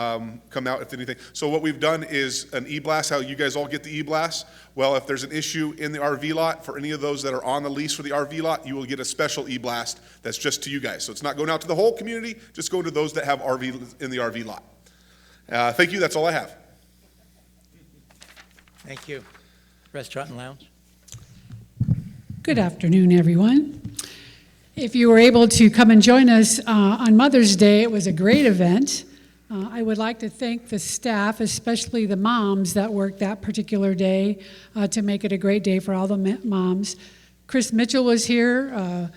come out if anything. So what we've done is an e-blast, how you guys all get the e-blast. Well, if there's an issue in the RV lot for any of those that are on the lease for the RV lot, you will get a special e-blast that's just to you guys. So it's not going out to the whole community, just going to those that have RV in the RV lot. Thank you, that's all I have. Thank you. Restaurant and Lounge? Good afternoon, everyone. If you were able to come and join us on Mother's Day, it was a great event. I would like to thank the staff, especially the moms that worked that particular day to make it a great day for all the moms. Chris Mitchell was here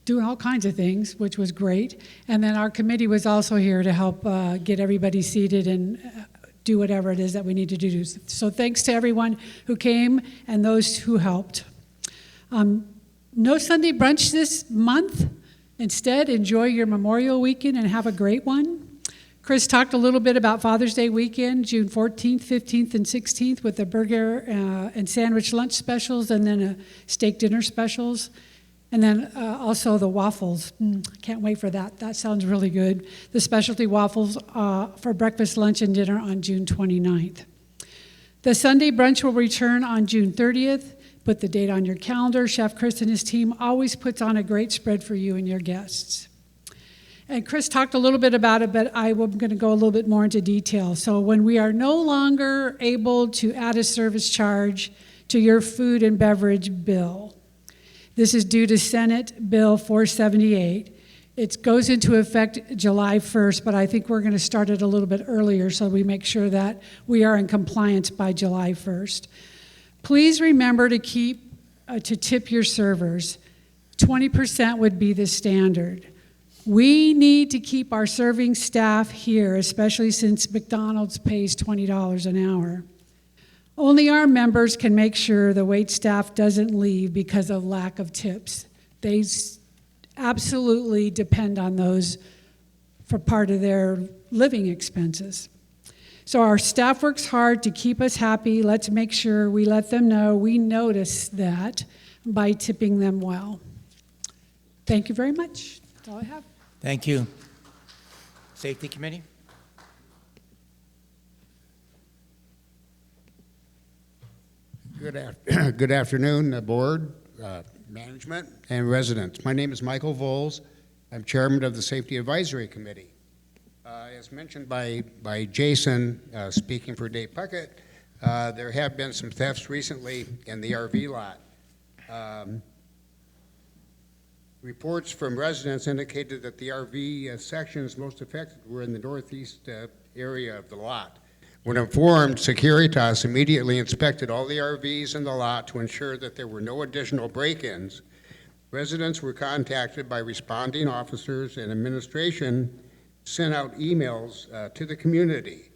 doing all kinds of things, which was great. And then our committee was also here to help get everybody seated and do whatever it is that we need to do. So thanks to everyone who came and those who helped. No Sunday brunch this month. Instead, enjoy your Memorial Weekend and have a great one. Chris talked a little bit about Father's Day weekend, June 14th, 15th, and 16th with the burger and sandwich lunch specials and then a steak dinner specials. And then also the waffles. Can't wait for that. That sounds really good. The specialty waffles for breakfast, lunch, and dinner on June 29th. The Sunday brunch will return on June 30th. Put the date on your calendar. Chef Chris and his team always puts on a great spread for you and your guests. And Chris talked a little bit about it, but I'm going to go a little bit more into detail. So when we are no longer able to add a service charge to your food and beverage bill, this is due to Senate Bill 478. It goes into effect July 1st, but I think we're going to start it a little bit earlier so we make sure that we are in compliance by July 1st. Please remember to tip your servers. 20% would be the standard. We need to keep our serving staff here, especially since McDonald's pays $20 an hour. Only our members can make sure the wait staff doesn't leave because of lack of tips. They absolutely depend on those for part of their living expenses. So our staff works hard to keep us happy. Let's make sure we let them know we notice that by tipping them well. Thank you very much. That's all I have. Thank you. Safety Committee? Good afternoon, board, management, and residents. My name is Michael Voles. I'm chairman of the Safety Advisory Committee. As mentioned by Jason, speaking for Dave Puckett, there have been some thefts recently in the RV lot. Reports from residents indicated that the RV sections most affected were in the northeast area of the lot. When informed, Securitas immediately inspected all the RVs in the lot to ensure that there were no additional break-ins. Residents were contacted by responding officers, and administration sent out emails to the community.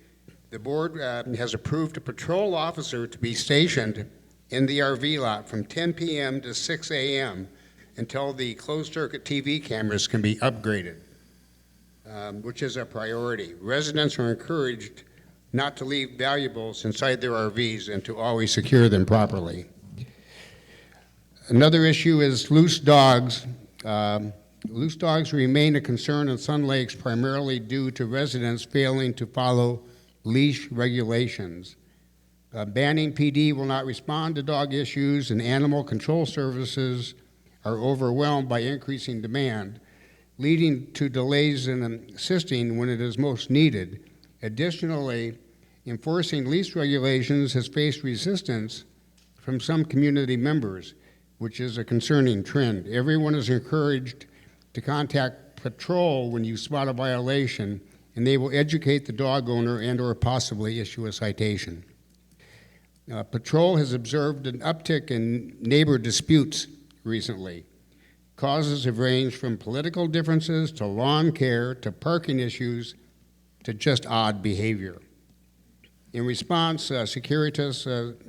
The board has approved a patrol officer to be stationed in the RV lot from 10 p.m. to 6 a.m. until the closed-circuit TV cameras can be upgraded, which is a priority. Residents are encouraged not to leave valuables inside their RVs and to always secure them properly. Another issue is loose dogs. Loose dogs remain a concern in Sun Lakes primarily due to residents failing to follow leash regulations. Banning PD will not respond to dog issues, and animal control services are overwhelmed by increasing demand, leading to delays in assisting when it is most needed. Additionally, enforcing lease regulations has faced resistance from some community members, which is a concerning trend. Everyone is encouraged to contact patrol when you spot a violation, and they will educate the dog owner and/or possibly issue a citation. Patrol has observed an uptick in neighbor disputes recently. Causes have ranged from political differences to lawn care to parking issues to just odd behavior. In response, Securitas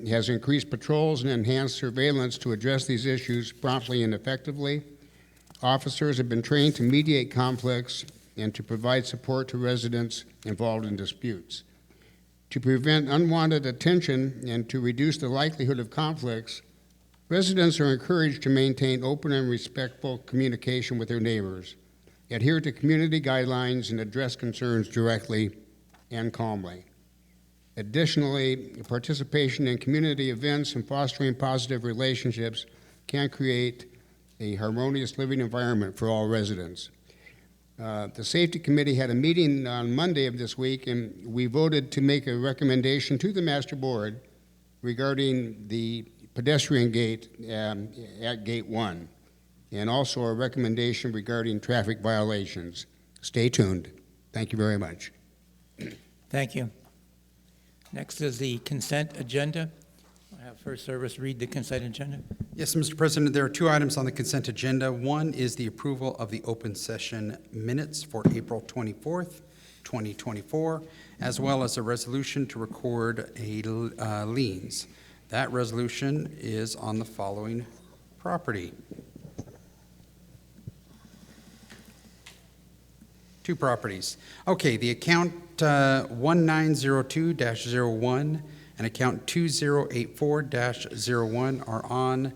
has increased patrols and enhanced surveillance to address these issues promptly and effectively. Officers have been trained to mediate conflicts and to provide support to residents involved in disputes. To prevent unwanted attention and to reduce the likelihood of conflicts, residents are encouraged to maintain open and respectful communication with their neighbors, adhere to community guidelines, and address concerns directly and calmly. Additionally, participation in community events and fostering positive relationships can create a harmonious living environment for all residents. The Safety Committee had a meeting on Monday of this week, and we voted to make a recommendation to the Master Board regarding the pedestrian gate at Gate 1, and also a recommendation regarding traffic violations. Stay tuned. Thank you very much. Thank you. Next is the consent agenda. I have First Service read the consent agenda. Yes, Mr. President, there are two items on the consent agenda. One is the approval of the open session minutes for April 24th, 2024, as well as a resolution to record liens. That resolution is on the following property. Two properties. Okay, the account 1902-01 and account 2084-01 are on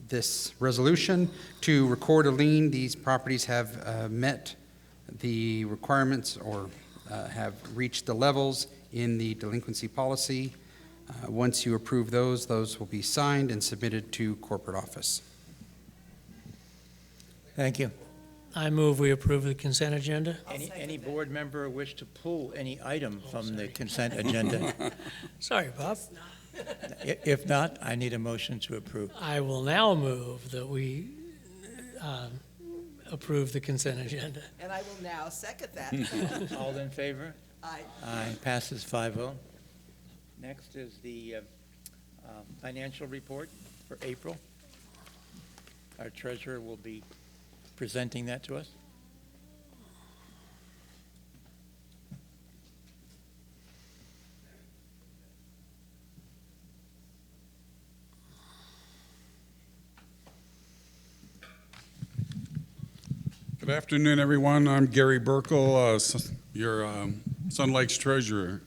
this resolution to record a lien. These properties have met the requirements or have reached the levels in the delinquency policy. Once you approve those will be signed and submitted to corporate office. Thank you. I move we approve the consent agenda. Any board member wish to pull any item from the consent agenda? Sorry, Bob. If not, I need a motion to approve. I will now move that we approve the consent agenda. And I will now second that. All in favor? Aye. Aye, passes 5-0. Next is the financial report for April. Our treasurer will be presenting that to us. Good afternoon, everyone. I'm Gary Burkle, your Sun Lakes treasurer.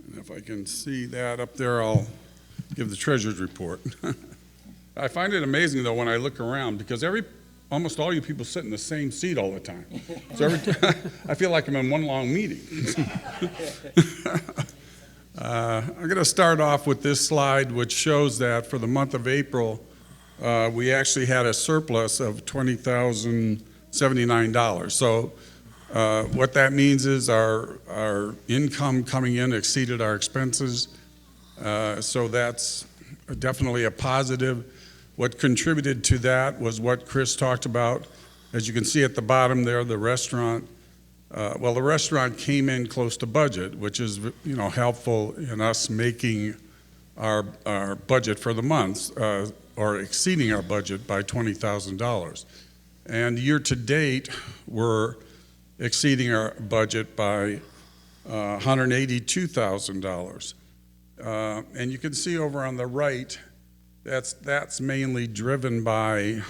And if I can see that up there, I'll give the treasurer's report. I find it amazing, though, when I look around, because almost all you people sit in the same seat all the time. So I feel like I'm in one long meeting. I'm going to start off with this slide, which shows that for the month of April, we actually had a surplus of $20,079. So what that means is our income coming in exceeded our expenses. So that's definitely a positive. What contributed to that was what Chris talked about. As you can see at the bottom there, the restaurant. The restaurant came in close to budget, which is helpful in us making our budget for the month, or exceeding our budget by $20,000. And year to date, we're exceeding our budget by $182,000. And you can see over on the right, that's mainly driven by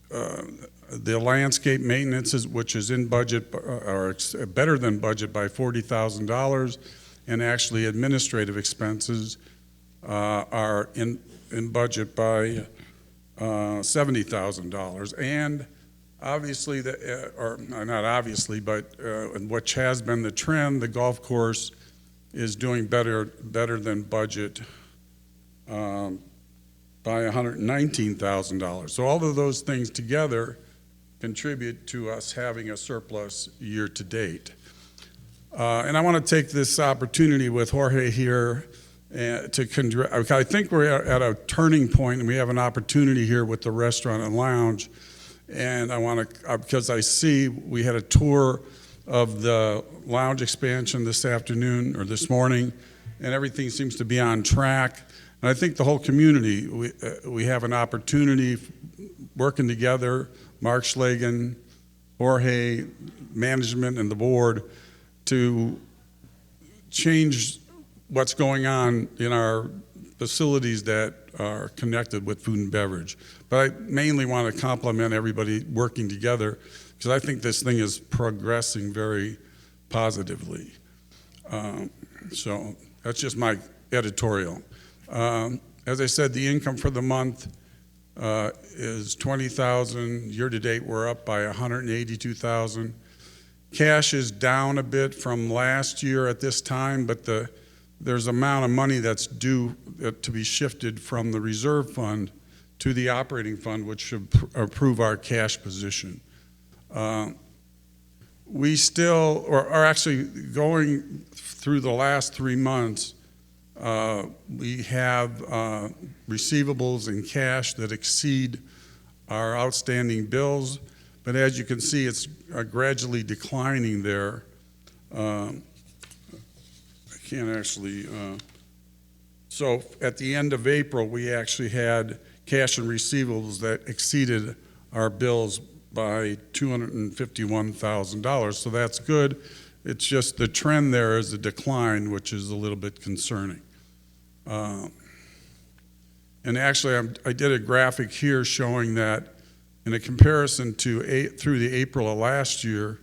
the landscape maintenance, which is in budget, or better than budget by $40,000, and actually administrative expenses are in budget by $70,000. And obviously, or not obviously, but which has been the trend, the golf course is doing better than budget by $119,000. So all of those things together contribute to us having a surplus year to date. And I want to take this opportunity with Jorge here I think we're at a turning point, and we have an opportunity here with the restaurant and lounge. And I want to, because I see we had a tour of the lounge expansion this afternoon or this morning, and everything seems to be on track. And I think the whole community, we have an opportunity working together, Mark Schlagen, Jorge, management, and the board to change what's going on in our facilities that are connected with food and beverage. But I mainly want to compliment everybody working together because I think this thing is progressing very positively. So that's just my editorial. As I said, the income for the month is $20,000. Year to date, we're up by $182,000. Cash is down a bit from last year at this time, but there's an amount of money that's due to be shifted from the reserve fund to the operating fund, which should improve our cash position. We still are actually going through the last 3 months. We have receivables in cash that exceed our outstanding bills, but as you can see, it's gradually declining there. Can't actually, so at the end of April, we actually had cash and receivables that exceeded our bills by $251,000, so that's good. It's just the trend there is a decline, which is a little bit concerning. And actually, I did a graphic here showing that in a comparison to through the April of last year,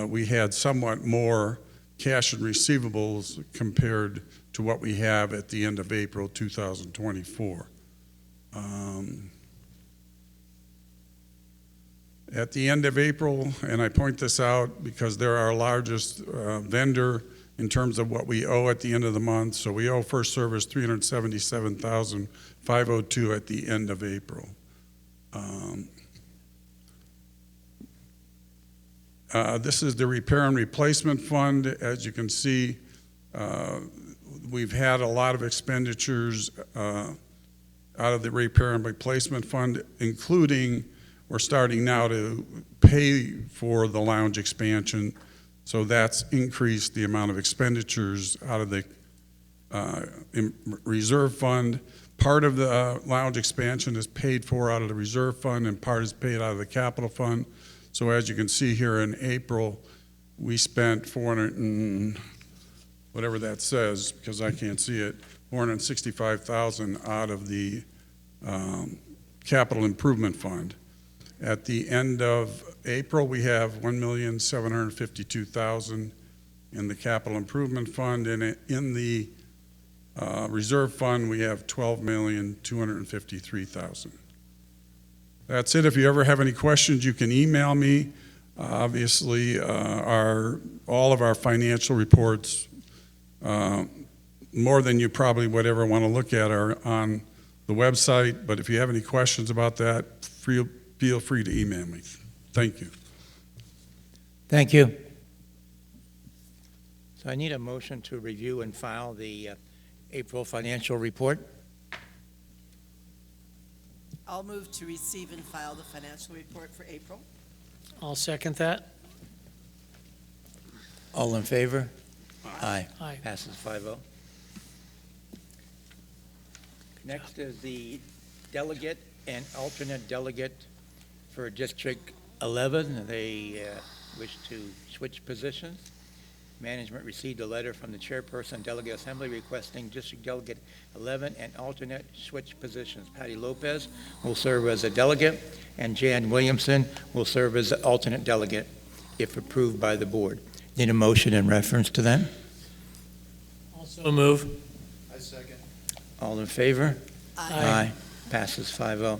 we had somewhat more cash and receivables compared to what we have at the end of April 2024. At the end of April, and I point this out because they're our largest vendor in terms of what we owe at the end of the month, so we owe First Service $377,502 at the end of April. This is the repair and replacement fund. As you can see, we've had a lot of expenditures out of the repair and replacement fund, including we're starting now to pay for the lounge expansion. So that's increased the amount of expenditures out of the reserve fund. Part of the lounge expansion is paid for out of the reserve fund and part is paid out of the capital fund. So as you can see here in April, we spent whatever that says, because I can't see it, $465,000 out of the capital improvement fund. At the end of April, we have $1,752,000 in the capital improvement fund, and in the reserve fund, we have $12,253,000. That's it. If you ever have any questions, you can email me. Obviously, all of our financial reports, more than you probably would ever want to look at, are on the website. But if you have any questions about that, feel free to email me. Thank you. Thank you. So I need a motion to review and file the April financial report. I'll move to receive and file the financial report for April. I'll second that. All in favor? Aye. Passes 5-0. Next is the delegate and alternate delegate for District 11. They wish to switch positions. Management received a letter from the chairperson delegate assembly requesting District Delegate 11 and alternate switch positions. Patty Lopez will serve as a delegate and Jan Williamson will serve as the alternate delegate if approved by the board. Need a motion in reference to them? Also move. I second. All in favor? Aye. Passes 5-0.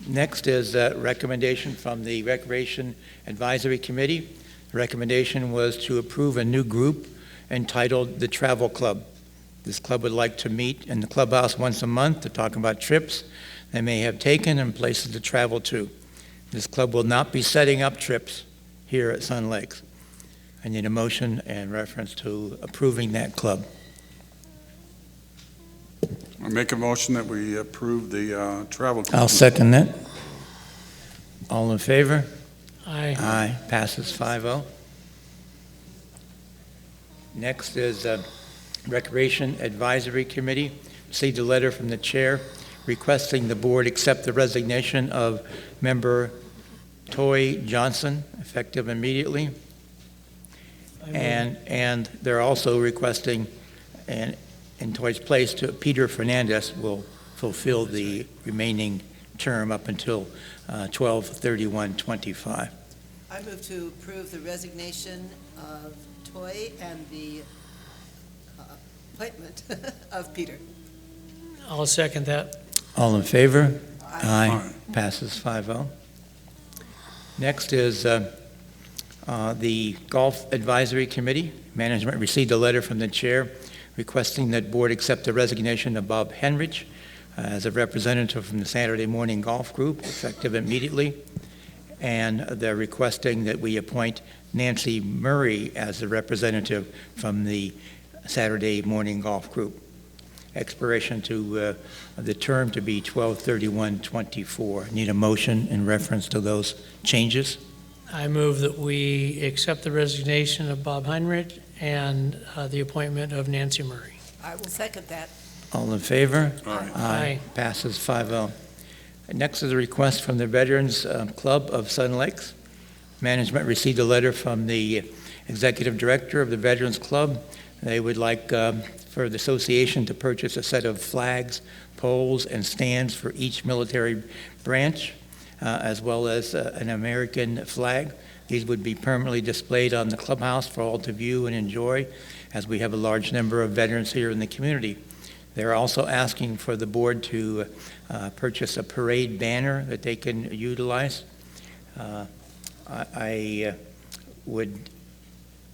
Next is a recommendation from the Recreation Advisory Committee. The recommendation was to approve a new group entitled the Travel Club. This club would like to meet in the clubhouse once a month to talk about trips they may have taken and places to travel to. This club will not be setting up trips here at Sun Lakes. I need a motion and reference to approving that club. I make a motion that we approve the travel. I'll second that. All in favor? Aye. Aye. Passes 5-0. Next is Recreation Advisory Committee. Received a letter from the chair requesting the board accept the resignation of member Toy Johnson, effective immediately. And they're also requesting, and in Toy's place, to Peter Fernandez will fulfill the remaining term up until 12/31/25. I move to approve the resignation of Toy and the appointment of Peter. I'll second that. All in favor? Aye. Passes 5-0. Next is the Golf Advisory Committee. Management received a letter from the chair requesting that board accept the resignation of Bob Henrich as a representative from the Saturday Morning Golf Group, effective immediately. And they're requesting that we appoint Nancy Murray as the representative from the Saturday Morning Golf Group. Expiration to the term to be 12/31/24. Need a motion in reference to those changes? I move that we accept the resignation of Bob Heinrich and the appointment of Nancy Murray. I will second that. All in favor? Aye. Passes 5-0. Next is a request from the Veterans Club of Sun Lakes. Management received a letter from the executive director of the Veterans Club. They would like for the association to purchase a set of flags, poles, and stands for each military branch, as well as an American flag. These would be permanently displayed on the clubhouse for all to view and enjoy, as we have a large number of veterans here in the community. They're also asking for the board to purchase a parade banner that they can utilize. I would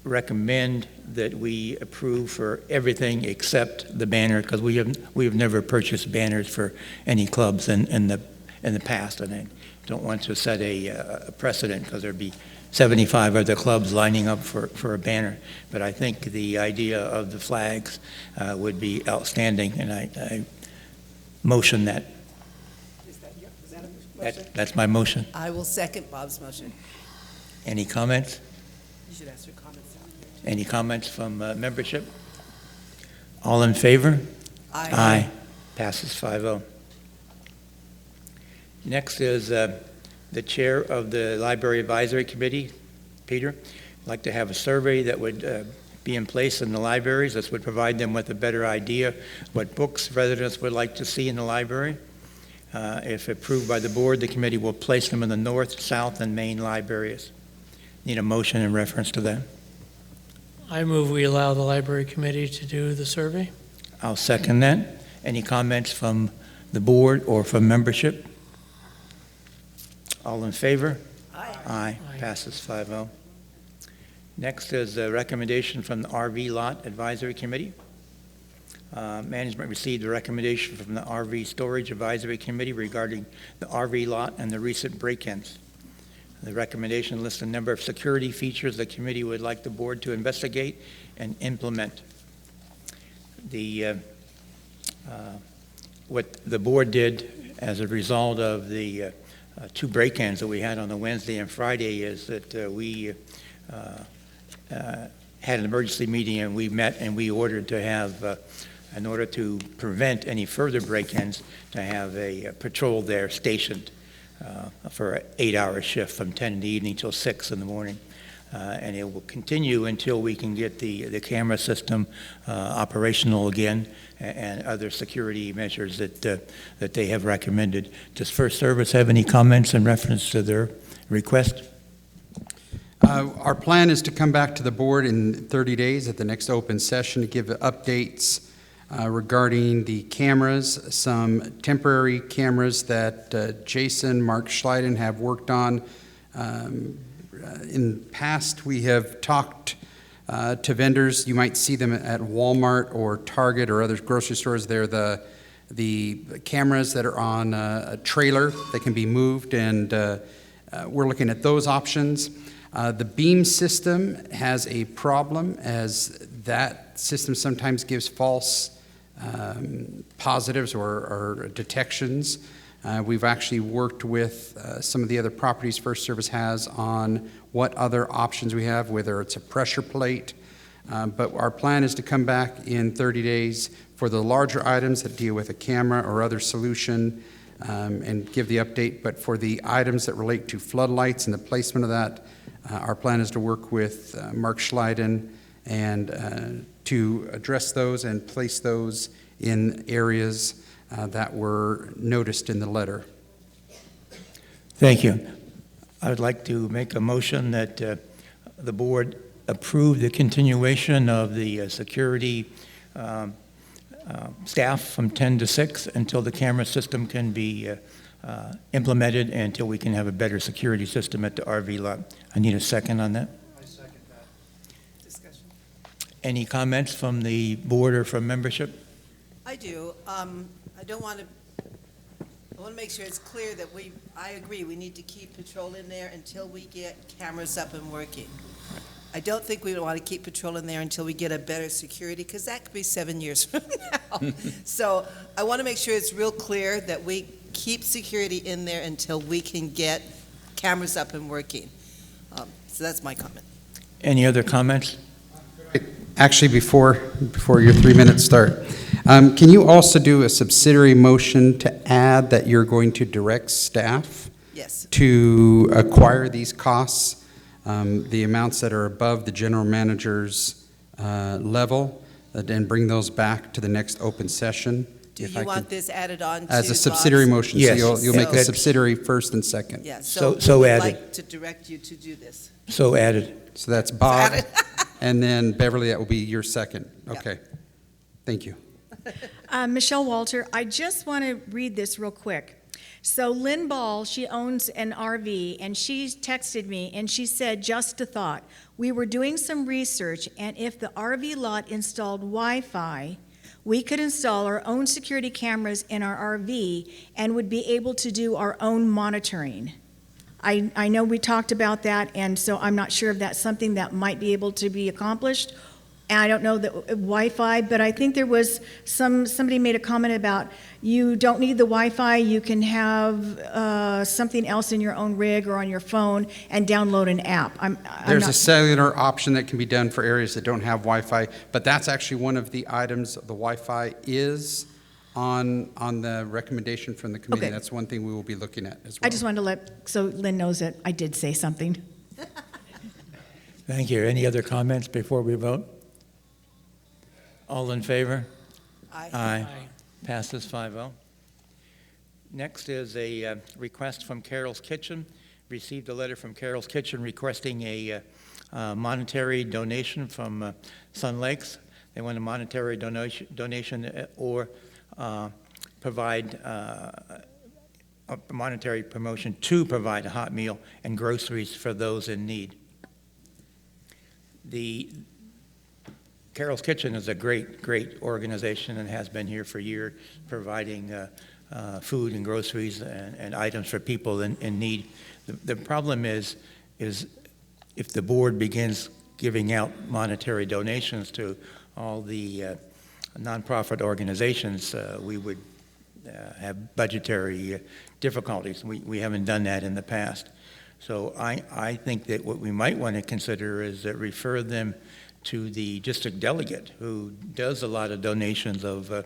recommend that we approve for everything except the banner, because we have never purchased banners for any clubs in the past, and I don't want to set a precedent, because there'd be 75 other clubs lining up for a banner. But I think the idea of the flags would be outstanding, and I motion that. Is that a motion? That's my motion. I will second Bob's motion. Any comments? You should ask your comments out. Any comments from membership? All in favor? Aye. Aye. Passes 5-0. Next is the chair of the Library Advisory Committee, Peter. I'd like to have a survey that would be in place in the libraries. This would provide them with a better idea what books residents would like to see in the library. If approved by the board, the committee will place them in the north, south, and main libraries. Need a motion in reference to that. I move we allow the library committee to do the survey. I'll second that. Any comments from the board or from membership? All in favor? Aye. Aye. Passes 5-0. Next is a recommendation from the RV Lot Advisory Committee. Management received a recommendation from the RV Storage Advisory Committee regarding the RV lot and the recent break-ins. The recommendation lists a number of security features the committee would like the board to investigate and implement. What the board did as a result of the two break-ins that we had on the Wednesday and Friday is that we had an emergency meeting, and we met and we ordered to have, in order to prevent any further break-ins, to have a patrol there stationed for an 8-hour shift from 10 in the evening till 6 in the morning. And it will continue until we can get the camera system operational again, and other security measures that they have recommended. Does First Service have any comments in reference to their request? Our plan is to come back to the board in 30 days at the next open session to give updates regarding the cameras, some temporary cameras that Jason, Mark Schleiden have worked on. In the past, we have talked to vendors. You might see them at Walmart or Target or other grocery stores. They're the the cameras that are on a trailer that can be moved, and we're looking at those options. The beam system has a problem, as that system sometimes gives false positives or detections. We've actually worked with some of the other properties First Service has on what other options we have, whether it's a pressure plate. But our plan is to come back in 30 days for the larger items that deal with a camera or other solution, and give the update. But for the items that relate to floodlights and the placement of that, our plan is to work with Mark Schleiden and to address those and place those in areas that were noticed in the letter. Thank you. I would like to make a motion that the board approve the continuation of the security staff from 10 to 6 until the camera system can be implemented and until we can have a better security system at the RV lot. I need a second on that. I second that. Discussion. Any comments from the board or from membership? I do. I want to make sure it's clear that I agree, we need to keep patrol in there until we get cameras up and working. I don't think we want to keep patrol in there until we get a better security, because that could be 7 years from now. So I want to make sure it's real clear that we keep security in there until we can get cameras up and working. So that's my comment. Any other comments? Actually, before your 3 minutes start, can you also do a subsidiary motion to add that you're going to direct staff Yes. to acquire these costs, the amounts that are above the general manager's level, and bring those back to the next open session? Do you want this added on to As a subsidiary Bob's? motion, Yes. so you'll make a So- subsidiary first and second. Yeah, So so we would added. like to direct you to do this. So added. So that's Bob, added. and then Beverly, that will be your second. Yeah. Okay. Thank you. Michelle Walter, I just want to read this real quick. So Lynn Ball, she owns an RV, and she texted me, and she said, just a thought. We were doing some research, and if the RV lot installed Wi-Fi, we could install our own security cameras in our RV and would be able to do our own monitoring. I know we talked about that, and so I'm not sure if that's something that might be able to be accomplished. And I don't know that Wi-Fi, but I think there was somebody made a comment about you don't need the Wi-Fi, you can have something else in your own rig or on your phone and download an app. There's a cellular option that can be done for areas that don't have Wi-Fi, but that's actually one of the items, the Wi-Fi is on the recommendation from the committee. Okay. That's one thing we will be looking at as well. I just wanted to so Lynn knows that I did say something. Thank you. Any other comments before we vote? All in favor? Aye. Aye. Passes 5-0. Next is a request from Carol's Kitchen. Received a letter from Carol's Kitchen requesting a monetary donation from Sun Lakes. They want a monetary donation or provide a monetary promotion to provide a hot meal and groceries for those in need. The Carol's Kitchen is a great organization and has been here for years, providing food and groceries and items for people in need. The problem is if the board begins giving out monetary donations to all the nonprofit organizations, we would have budgetary difficulties. We haven't done that in the past. So I think that what we might want to consider is that refer them to the district delegate who does a lot of donations of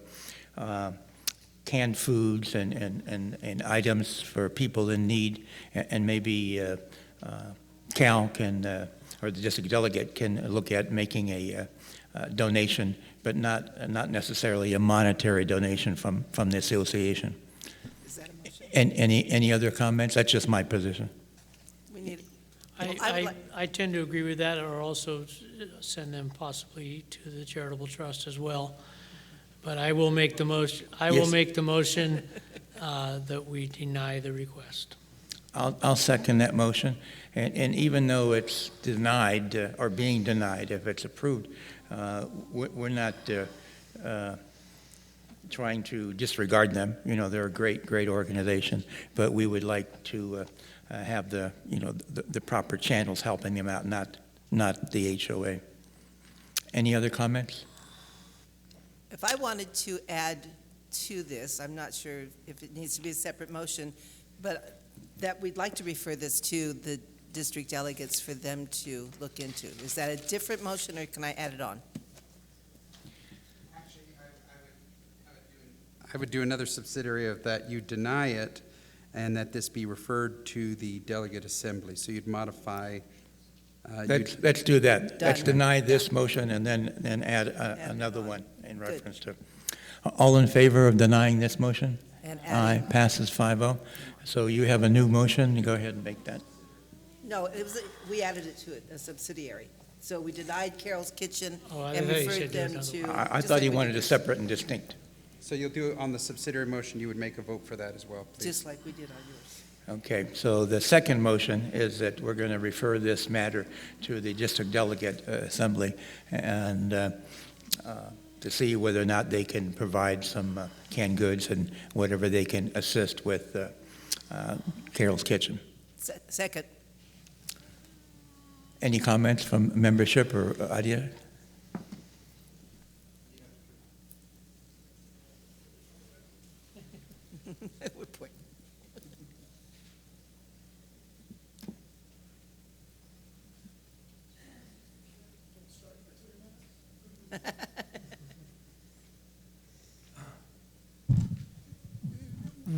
canned foods and items for people in need, and maybe Cal can, or the district delegate can look at making a donation, but not necessarily a monetary donation from the association. Is that a motion? And any other comments? That's just my position. We need, I would like- I tend to agree with that, or also send them possibly to the charitable trust as well. But I will make the motion, that we deny the request. I'll second that motion. And even though it's denied, or being denied, if it's approved, we're not trying to disregard them. You know, they're a great, great organization, but we would like to have the, you know, the proper channels helping them out, not the HOA. Any other comments? If I wanted to add to this, I'm not sure if it needs to be a separate motion, but that we'd like to refer this to the district delegates for them to look into. Is that a different motion, or can I add it on? I would do another subsidiary of that. You deny it, and that this be referred to the delegate assembly. So you'd modify. Let's do that. Let's deny this motion and then add another one in reference to. All in favor of denying this motion? And Aye. Passes 5-0. So you have a new motion. You go ahead and make that. No, we added it to it, a subsidiary. So we denied Carol's Kitchen I and thought you referred said them another to. one. I just thought like he we wanted did a separate and distinct. So you'll do it on the subsidiary motion. You would make a vote for that as well, please. Just like we did on yours. Okay, so the second motion is that we're going to refer this matter to the district delegate assembly and to see whether or not they can provide some canned goods and whatever they can assist with Carol's Kitchen. Second. Any comments from membership or idea?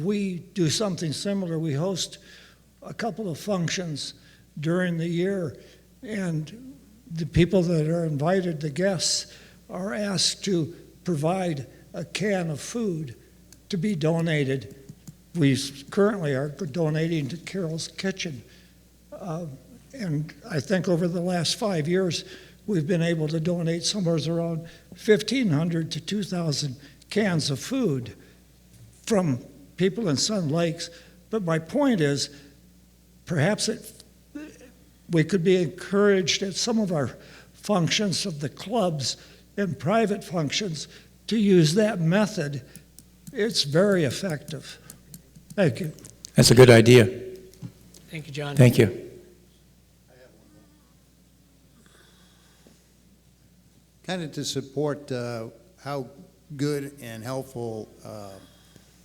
We do something similar. We host a couple of functions during the year, and the people that are invited, the guests, are asked to provide a can of food to be donated. We currently are donating to Carol's Kitchen. And I think over the last 5 years, we've been able to donate somewhere around 1,500 to 2,000 cans of food from people in Sun Lakes. But my point is, perhaps we could be encouraged at some of our functions of the clubs and private functions to use that method. It's very effective. Thank you. That's a good idea. Thank you, John. Thank you. Kind of to support how good and helpful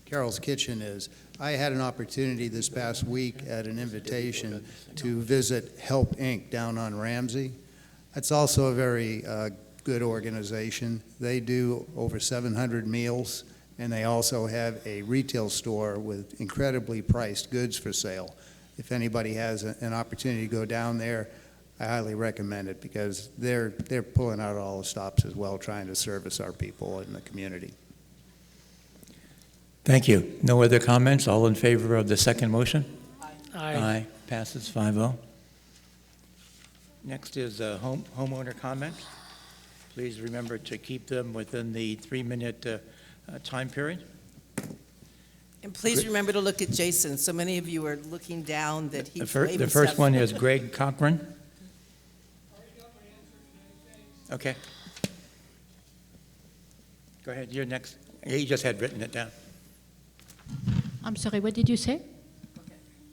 Carol's Kitchen is. I had an opportunity this past week at an invitation to visit Help Inc. down on Ramsey. That's also a very good organization. They do over 700 meals, and they also have a retail store with incredibly priced goods for sale. If anybody has an opportunity to go down there, I highly recommend it because they're pulling out all the stops as well, trying to service our people in the community. Thank you. No other comments? All in favor of the second motion? Aye. Aye. Passes 5-0. Next is homeowner comments. Please remember to keep them within the 3-minute time period. And please remember to look at Jason. So many of you are looking down that he The first one is Greg Cochran. Okay. Go ahead. You're next. He just had written it down. I'm sorry, what did you say?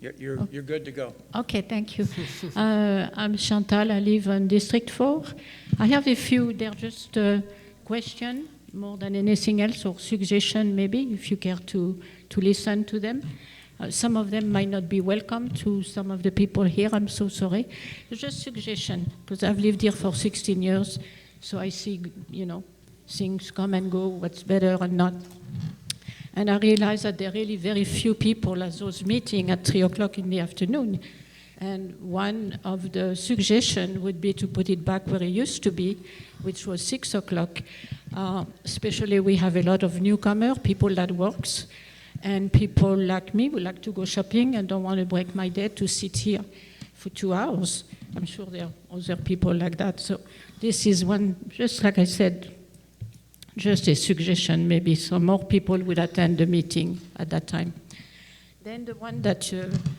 You're good to go. Okay, thank you. I'm Chantal, I live in District 4. I have a few, they're just questions more than anything else, or suggestion maybe, if you care to listen to them. Some of them might not be welcome to some of the people here, I'm so sorry. It's just suggestion, because I've lived here for 16 years, so I see, things come and go, what's better and not. And I realize that there are really very few people at those meetings at 3 o'clock in the afternoon. And one of the suggestions would be to put it back where it used to be, which was 6 o'clock. Especially we have a lot of newcomers, people that works, and people like me who like to go shopping and don't want to break my day to sit here for 2 hours. I'm sure there are other people like that. So this is one, just like I said, just a suggestion, maybe some more people would attend the meeting at that time. Then the one that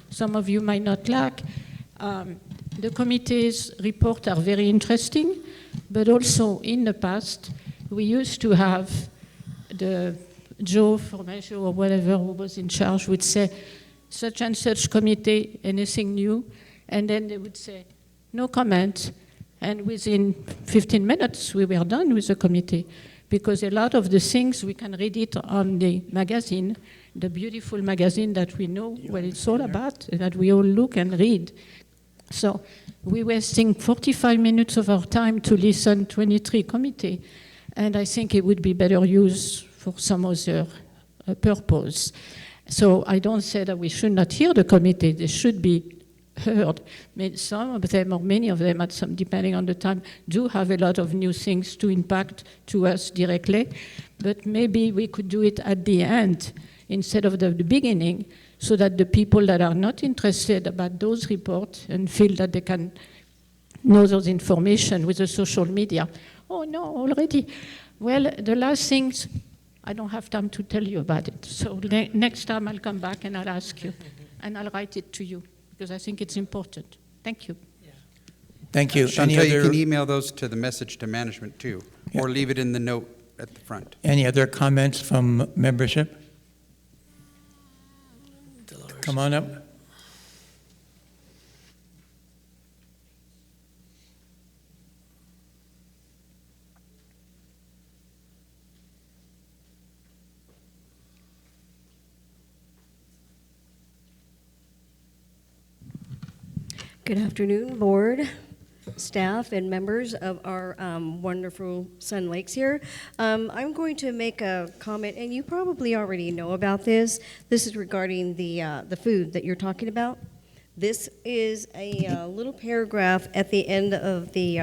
some of you might not like, the committee's report are very interesting, but also in the past, we used to have the Joe Formaggio or whatever who was in charge would say, such and such committee, anything new? And then they would say, no comment. And within 15 minutes, we were done with the committee. Because a lot of the things, we can read it on the magazine, the beautiful magazine that we know what it's all about, that we all look and read. So we wasting 45 minutes of our time to listen to 23 committee, and I think it would be better used for some other purpose. So I don't say that we should not hear the committee, they should be heard. Some of them, or many of them, at some, depending on the time, do have a lot of new things to impact to us directly, but maybe we could do it at the end instead of the beginning, so that the people that are not interested about those reports and feel that they can know those information with the social media. Oh no, already. Well, the last things, I don't have time to tell you about it. So next time I'll come back and I'll ask you, and I'll write it to you, because I think it's important. Thank you. Thank you. Chantal, you can email those to the message to management too, or leave it in the note at the front. Any other comments from membership? Come on up. Good afternoon, board, staff, and members of our wonderful Sun Lakes here. I'm going to make a comment, and you probably already know about this. This is regarding the food that you're talking about. This is a little paragraph at the end of the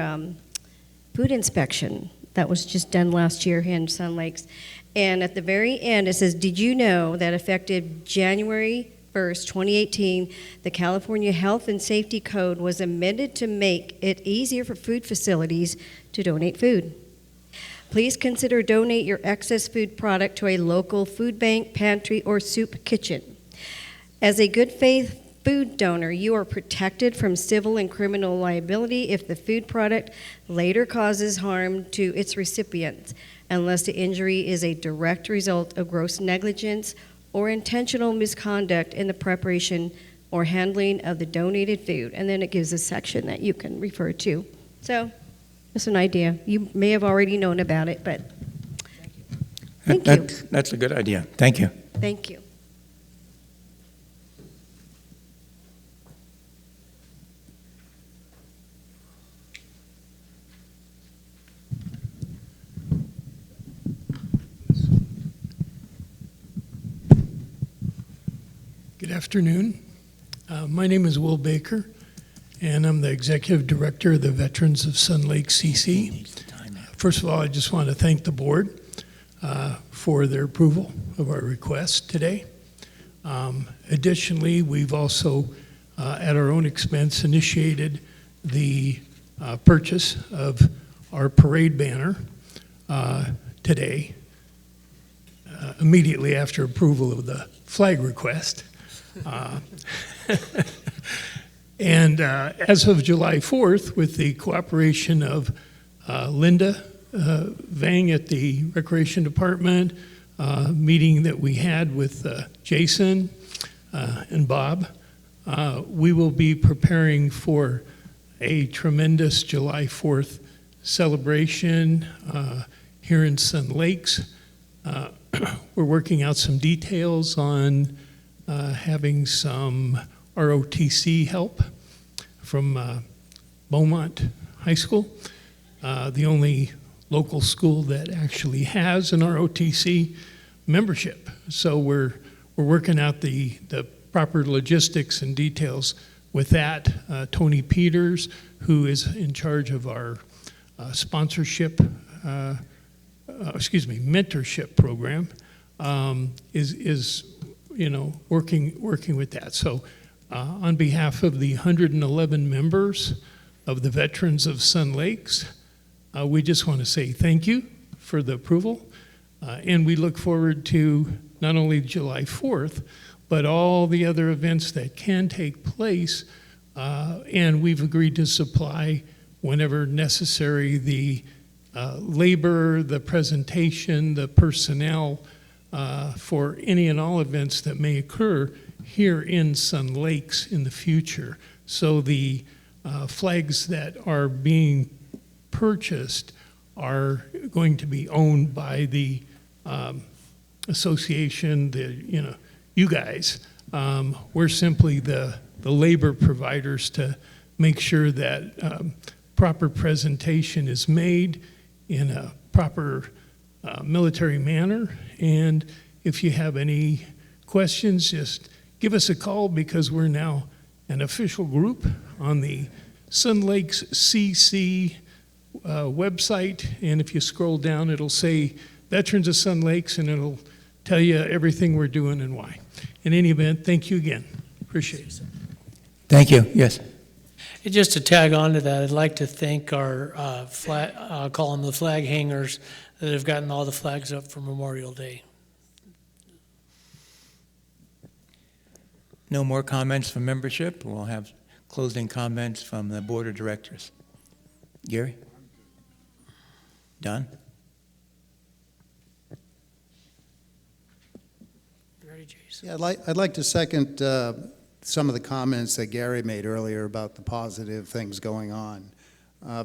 food inspection that was just done last year here in Sun Lakes. And at the very end, it says, did you know that effective January 1st, 2018, the California Health and Safety Code was amended to make it easier for food facilities to donate food. Please consider donate your excess food product to a local food bank, pantry, or soup kitchen. As a good faith food donor, you are protected from civil and criminal liability if the food product later causes harm to its recipients, unless the injury is a direct result of gross negligence or intentional misconduct in the preparation or handling of the donated food. And then it gives a section that you can refer to. So, it's an idea. You may have already known about it, but thank you. That's a good idea. Thank you. Thank you. Good afternoon. My name is Will Baker, and I'm the Executive Director of the Veterans of Sun Lake CC. First of all, I just want to thank the board for their approval of our request today. Additionally, we've also, at our own expense, initiated the purchase of our parade banner today, immediately after approval of the flag request. And as of July 4th, with the cooperation of Linda Vang at the Recreation Department, meeting that we had with Jason and Bob, we will be preparing for a tremendous July 4th celebration here in Sun Lakes. We're working out some details on having some ROTC help from Beaumont High School, the only local school that actually has an ROTC membership. So we're working out the proper logistics and details with that. Tony Peters, who is in charge of our mentorship program, is working with that. So on behalf of the 111 members of the Veterans of Sun Lakes, we just want to say thank you for the approval, and we look forward to not only July 4th, but all the other events that can take place, and we've agreed to supply, whenever necessary, the labor, the presentation, the personnel for any and all events that may occur here in Sun Lakes in the future. So the flags that are being purchased are going to be owned by the association, you guys. We're simply the labor providers to make sure that proper presentation is made in a proper military manner. And if you have any questions, just give us a call, because we're now an official group on the Sun Lakes CC website. And if you scroll down, it'll say Veterans of Sun Lakes, and it'll tell you everything we're doing and why. In any event, thank you again. Appreciate it. Thank you. Yes. And just to tag on to that, I'd like to thank our call them the flag hangers that have gotten all the flags up for Memorial Day. No more comments from membership. We'll have closing comments from the board of directors. Gary? Don? Yeah, I'd like to second some of the comments that Gary made earlier about the positive things going on.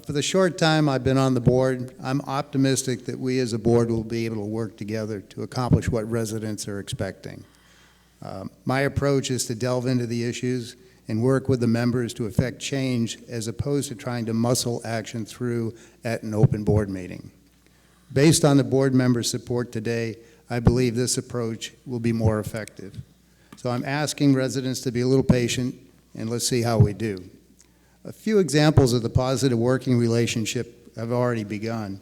For the short time I've been on the board, I'm optimistic that we as a board will be able to work together to accomplish what residents are expecting. My approach is to delve into the issues and work with the members to effect change, as opposed to trying to muscle action through at an open board meeting. Based on the board members' support today, I believe this approach will be more effective. So I'm asking residents to be a little patient, and let's see how we do. A few examples of the positive working relationship have already begun.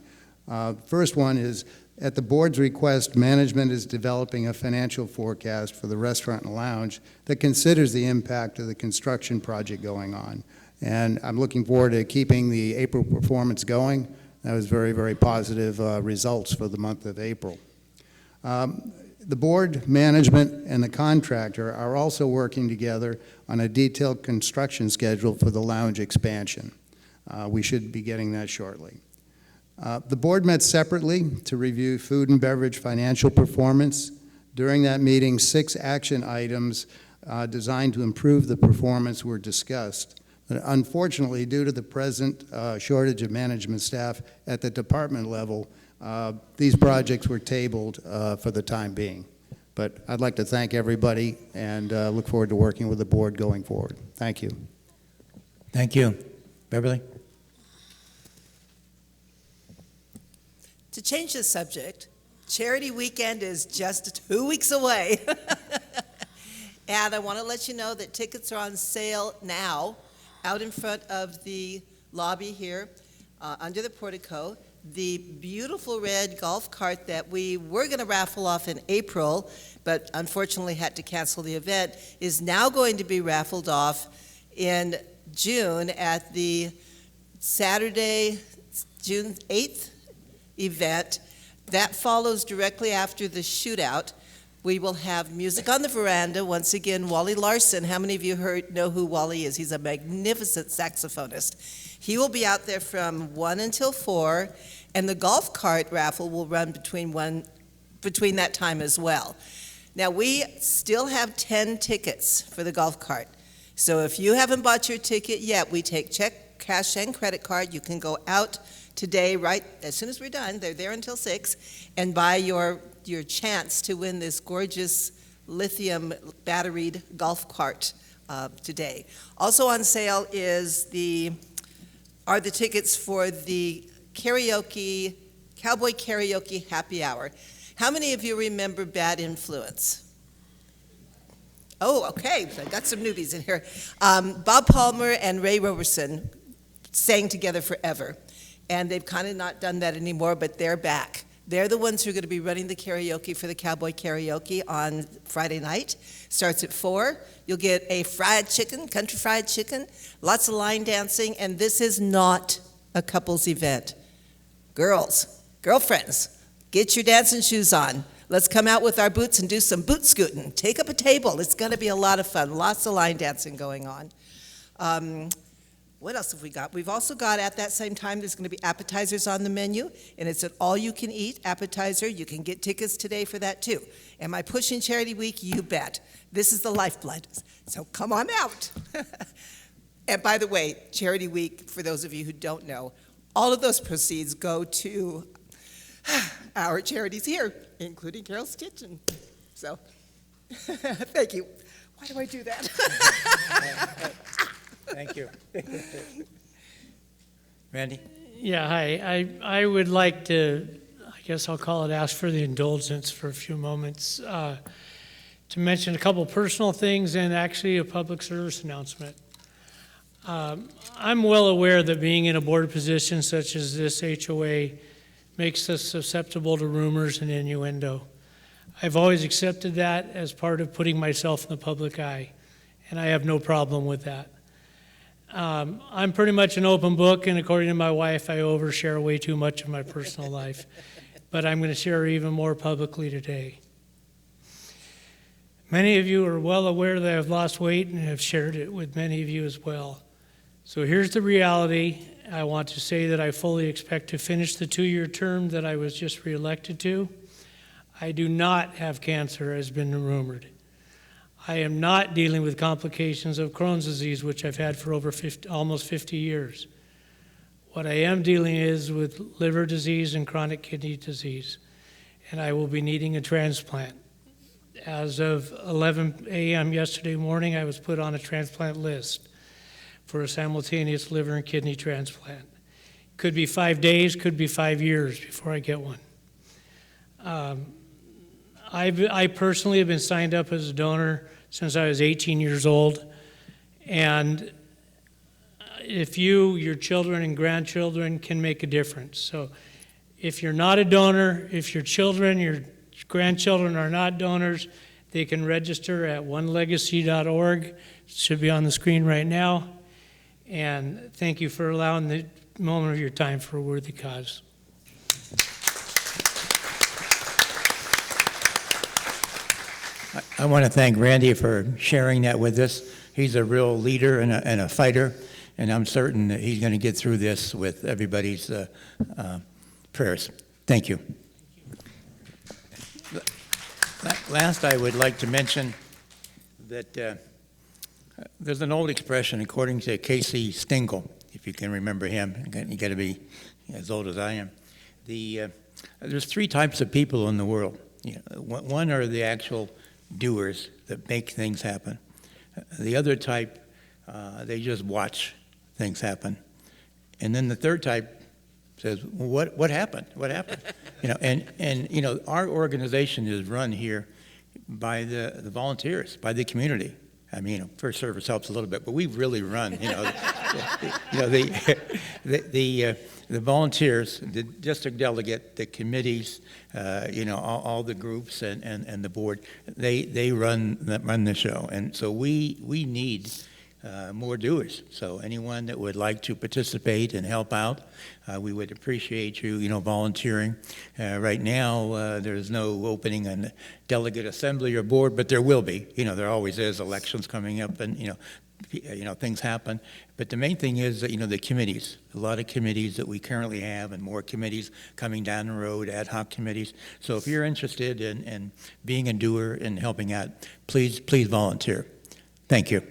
First one is, at the board's request, management is developing a financial forecast for the restaurant and lounge that considers the impact of the construction project going on. And I'm looking forward to keeping the April performance going. That was very, very positive results for the month of April. The board, management, and the contractor are also working together on a detailed construction schedule for the lounge expansion. We should be getting that shortly. The board met separately to review food and beverage financial performance. During that meeting, 6 action items designed to improve the performance were discussed. But unfortunately, due to the present shortage of management staff at the department level, these projects were tabled for the time being. But I'd like to thank everybody and look forward to working with the board going forward. Thank you. Thank you. Beverly? To change the subject, Charity Weekend is just 2 weeks away. And I want to let you know that tickets are on sale now out in front of the lobby here under the portico. The beautiful red golf cart that we were going to raffle off in April, but unfortunately had to cancel the event, is now going to be raffled off in June at the Saturday, June 8th event. That follows directly after the shootout. We will have music on the veranda. Once again, Wally Larson. How many of you know who Wally is? He's a magnificent saxophonist. He will be out there from 1 until 4, and the golf cart raffle will run between that time as well. Now, we still have 10 tickets for the golf cart. So if you haven't bought your ticket yet, we take check, cash, and credit card. You can go out today, right as soon as we're done, they're there until 6, and buy your chance to win this gorgeous lithium batteried golf cart today. Also on sale are the tickets for the karaoke, Cowboy Karaoke Happy Hour. How many of you remember Bad Influence? Oh, okay, I got some newbies in here. Bob Palmer and Ray Roberson sang together forever. And they've kind of not done that anymore, but they're back. They're the ones who are going to be running the karaoke for the Cowboy Karaoke on Friday night. Starts at 4. You'll get a fried chicken, country fried chicken, lots of line dancing, and this is not a couples event. Girls, girlfriends, get your dancing shoes on. Let's come out with our boots and do some boot scooting. Take up a table. It's going to be a lot of fun. Lots of line dancing going on. What else have we got? We've also got, at that same time, there's going to be appetizers on the menu, and it's an all-you-can-eat appetizer. You can get tickets today for that, too. Am I pushing Charity Week? You bet. This is the lifeblood, so come on out. And by the way, Charity Week, for those of you who don't know, all of those proceeds go to our charities here, including Carol's Kitchen. So, thank you. Why do I do that? Thank you. Randy? Yeah, hi. I would like to, I guess I'll call it, ask for the indulgence for a few moments to mention a couple personal things and actually a public service announcement. I'm well aware that being in a board position such as this HOA makes us susceptible to rumors and innuendo. I've always accepted that as part of putting myself in the public eye, and I have no problem with that. I'm pretty much an open book, and according to my wife, I overshare way too much of my personal life, but I'm going to share even more publicly today. Many of you are well aware that I've lost weight and have shared it with many of you as well. So here's the reality. I want to say that I fully expect to finish the 2-year term that I was just reelected to. I do not have cancer, as been rumored. I am not dealing with complications of Crohn's disease, which I've had for over almost 50 years. What I am dealing is with liver disease and chronic kidney disease, and I will be needing a transplant. As of 11 a.m. yesterday morning, I was put on a transplant list for a simultaneous liver and kidney transplant. Could be 5 days, could be 5 years before I get one. I personally have been signed up as a donor since I was 18 years old, and if you, your children and grandchildren can make a difference. So if you're not a donor, if your children, your grandchildren are not donors, they can register at onelegacy.org. It should be on the screen right now. And thank you for allowing the moment of your time for a worthy cause. I want to thank Randy for sharing that with us. He's a real leader and a fighter, and I'm certain that he's going to get through this with everybody's prayers. Thank you. Last, I would like to mention that there's an old expression, according to Casey Stengel, if you can remember him. You got to be as old as I am. There's 3 types of people in the world. One are the actual doers that make things happen. The other type, they just watch things happen. And then the third type says, well, what happened? What happened? And our organization is run here by the volunteers, by the community. I mean, First Service helps a little bit, but we really run, the volunteers, the district delegate, the committees, all the groups and the board, they run the show. And so we need more doers. So anyone that would like to participate and help out, we would appreciate you, volunteering. Right now, there's no opening on delegate assembly or board, but there will be. There always is elections coming up, and things happen. But the main thing is that the committees, a lot of committees that we currently have, and more committees coming down the road, ad hoc committees. So if you're interested in being a doer and helping out, please volunteer. Thank you.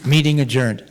Meeting adjourned.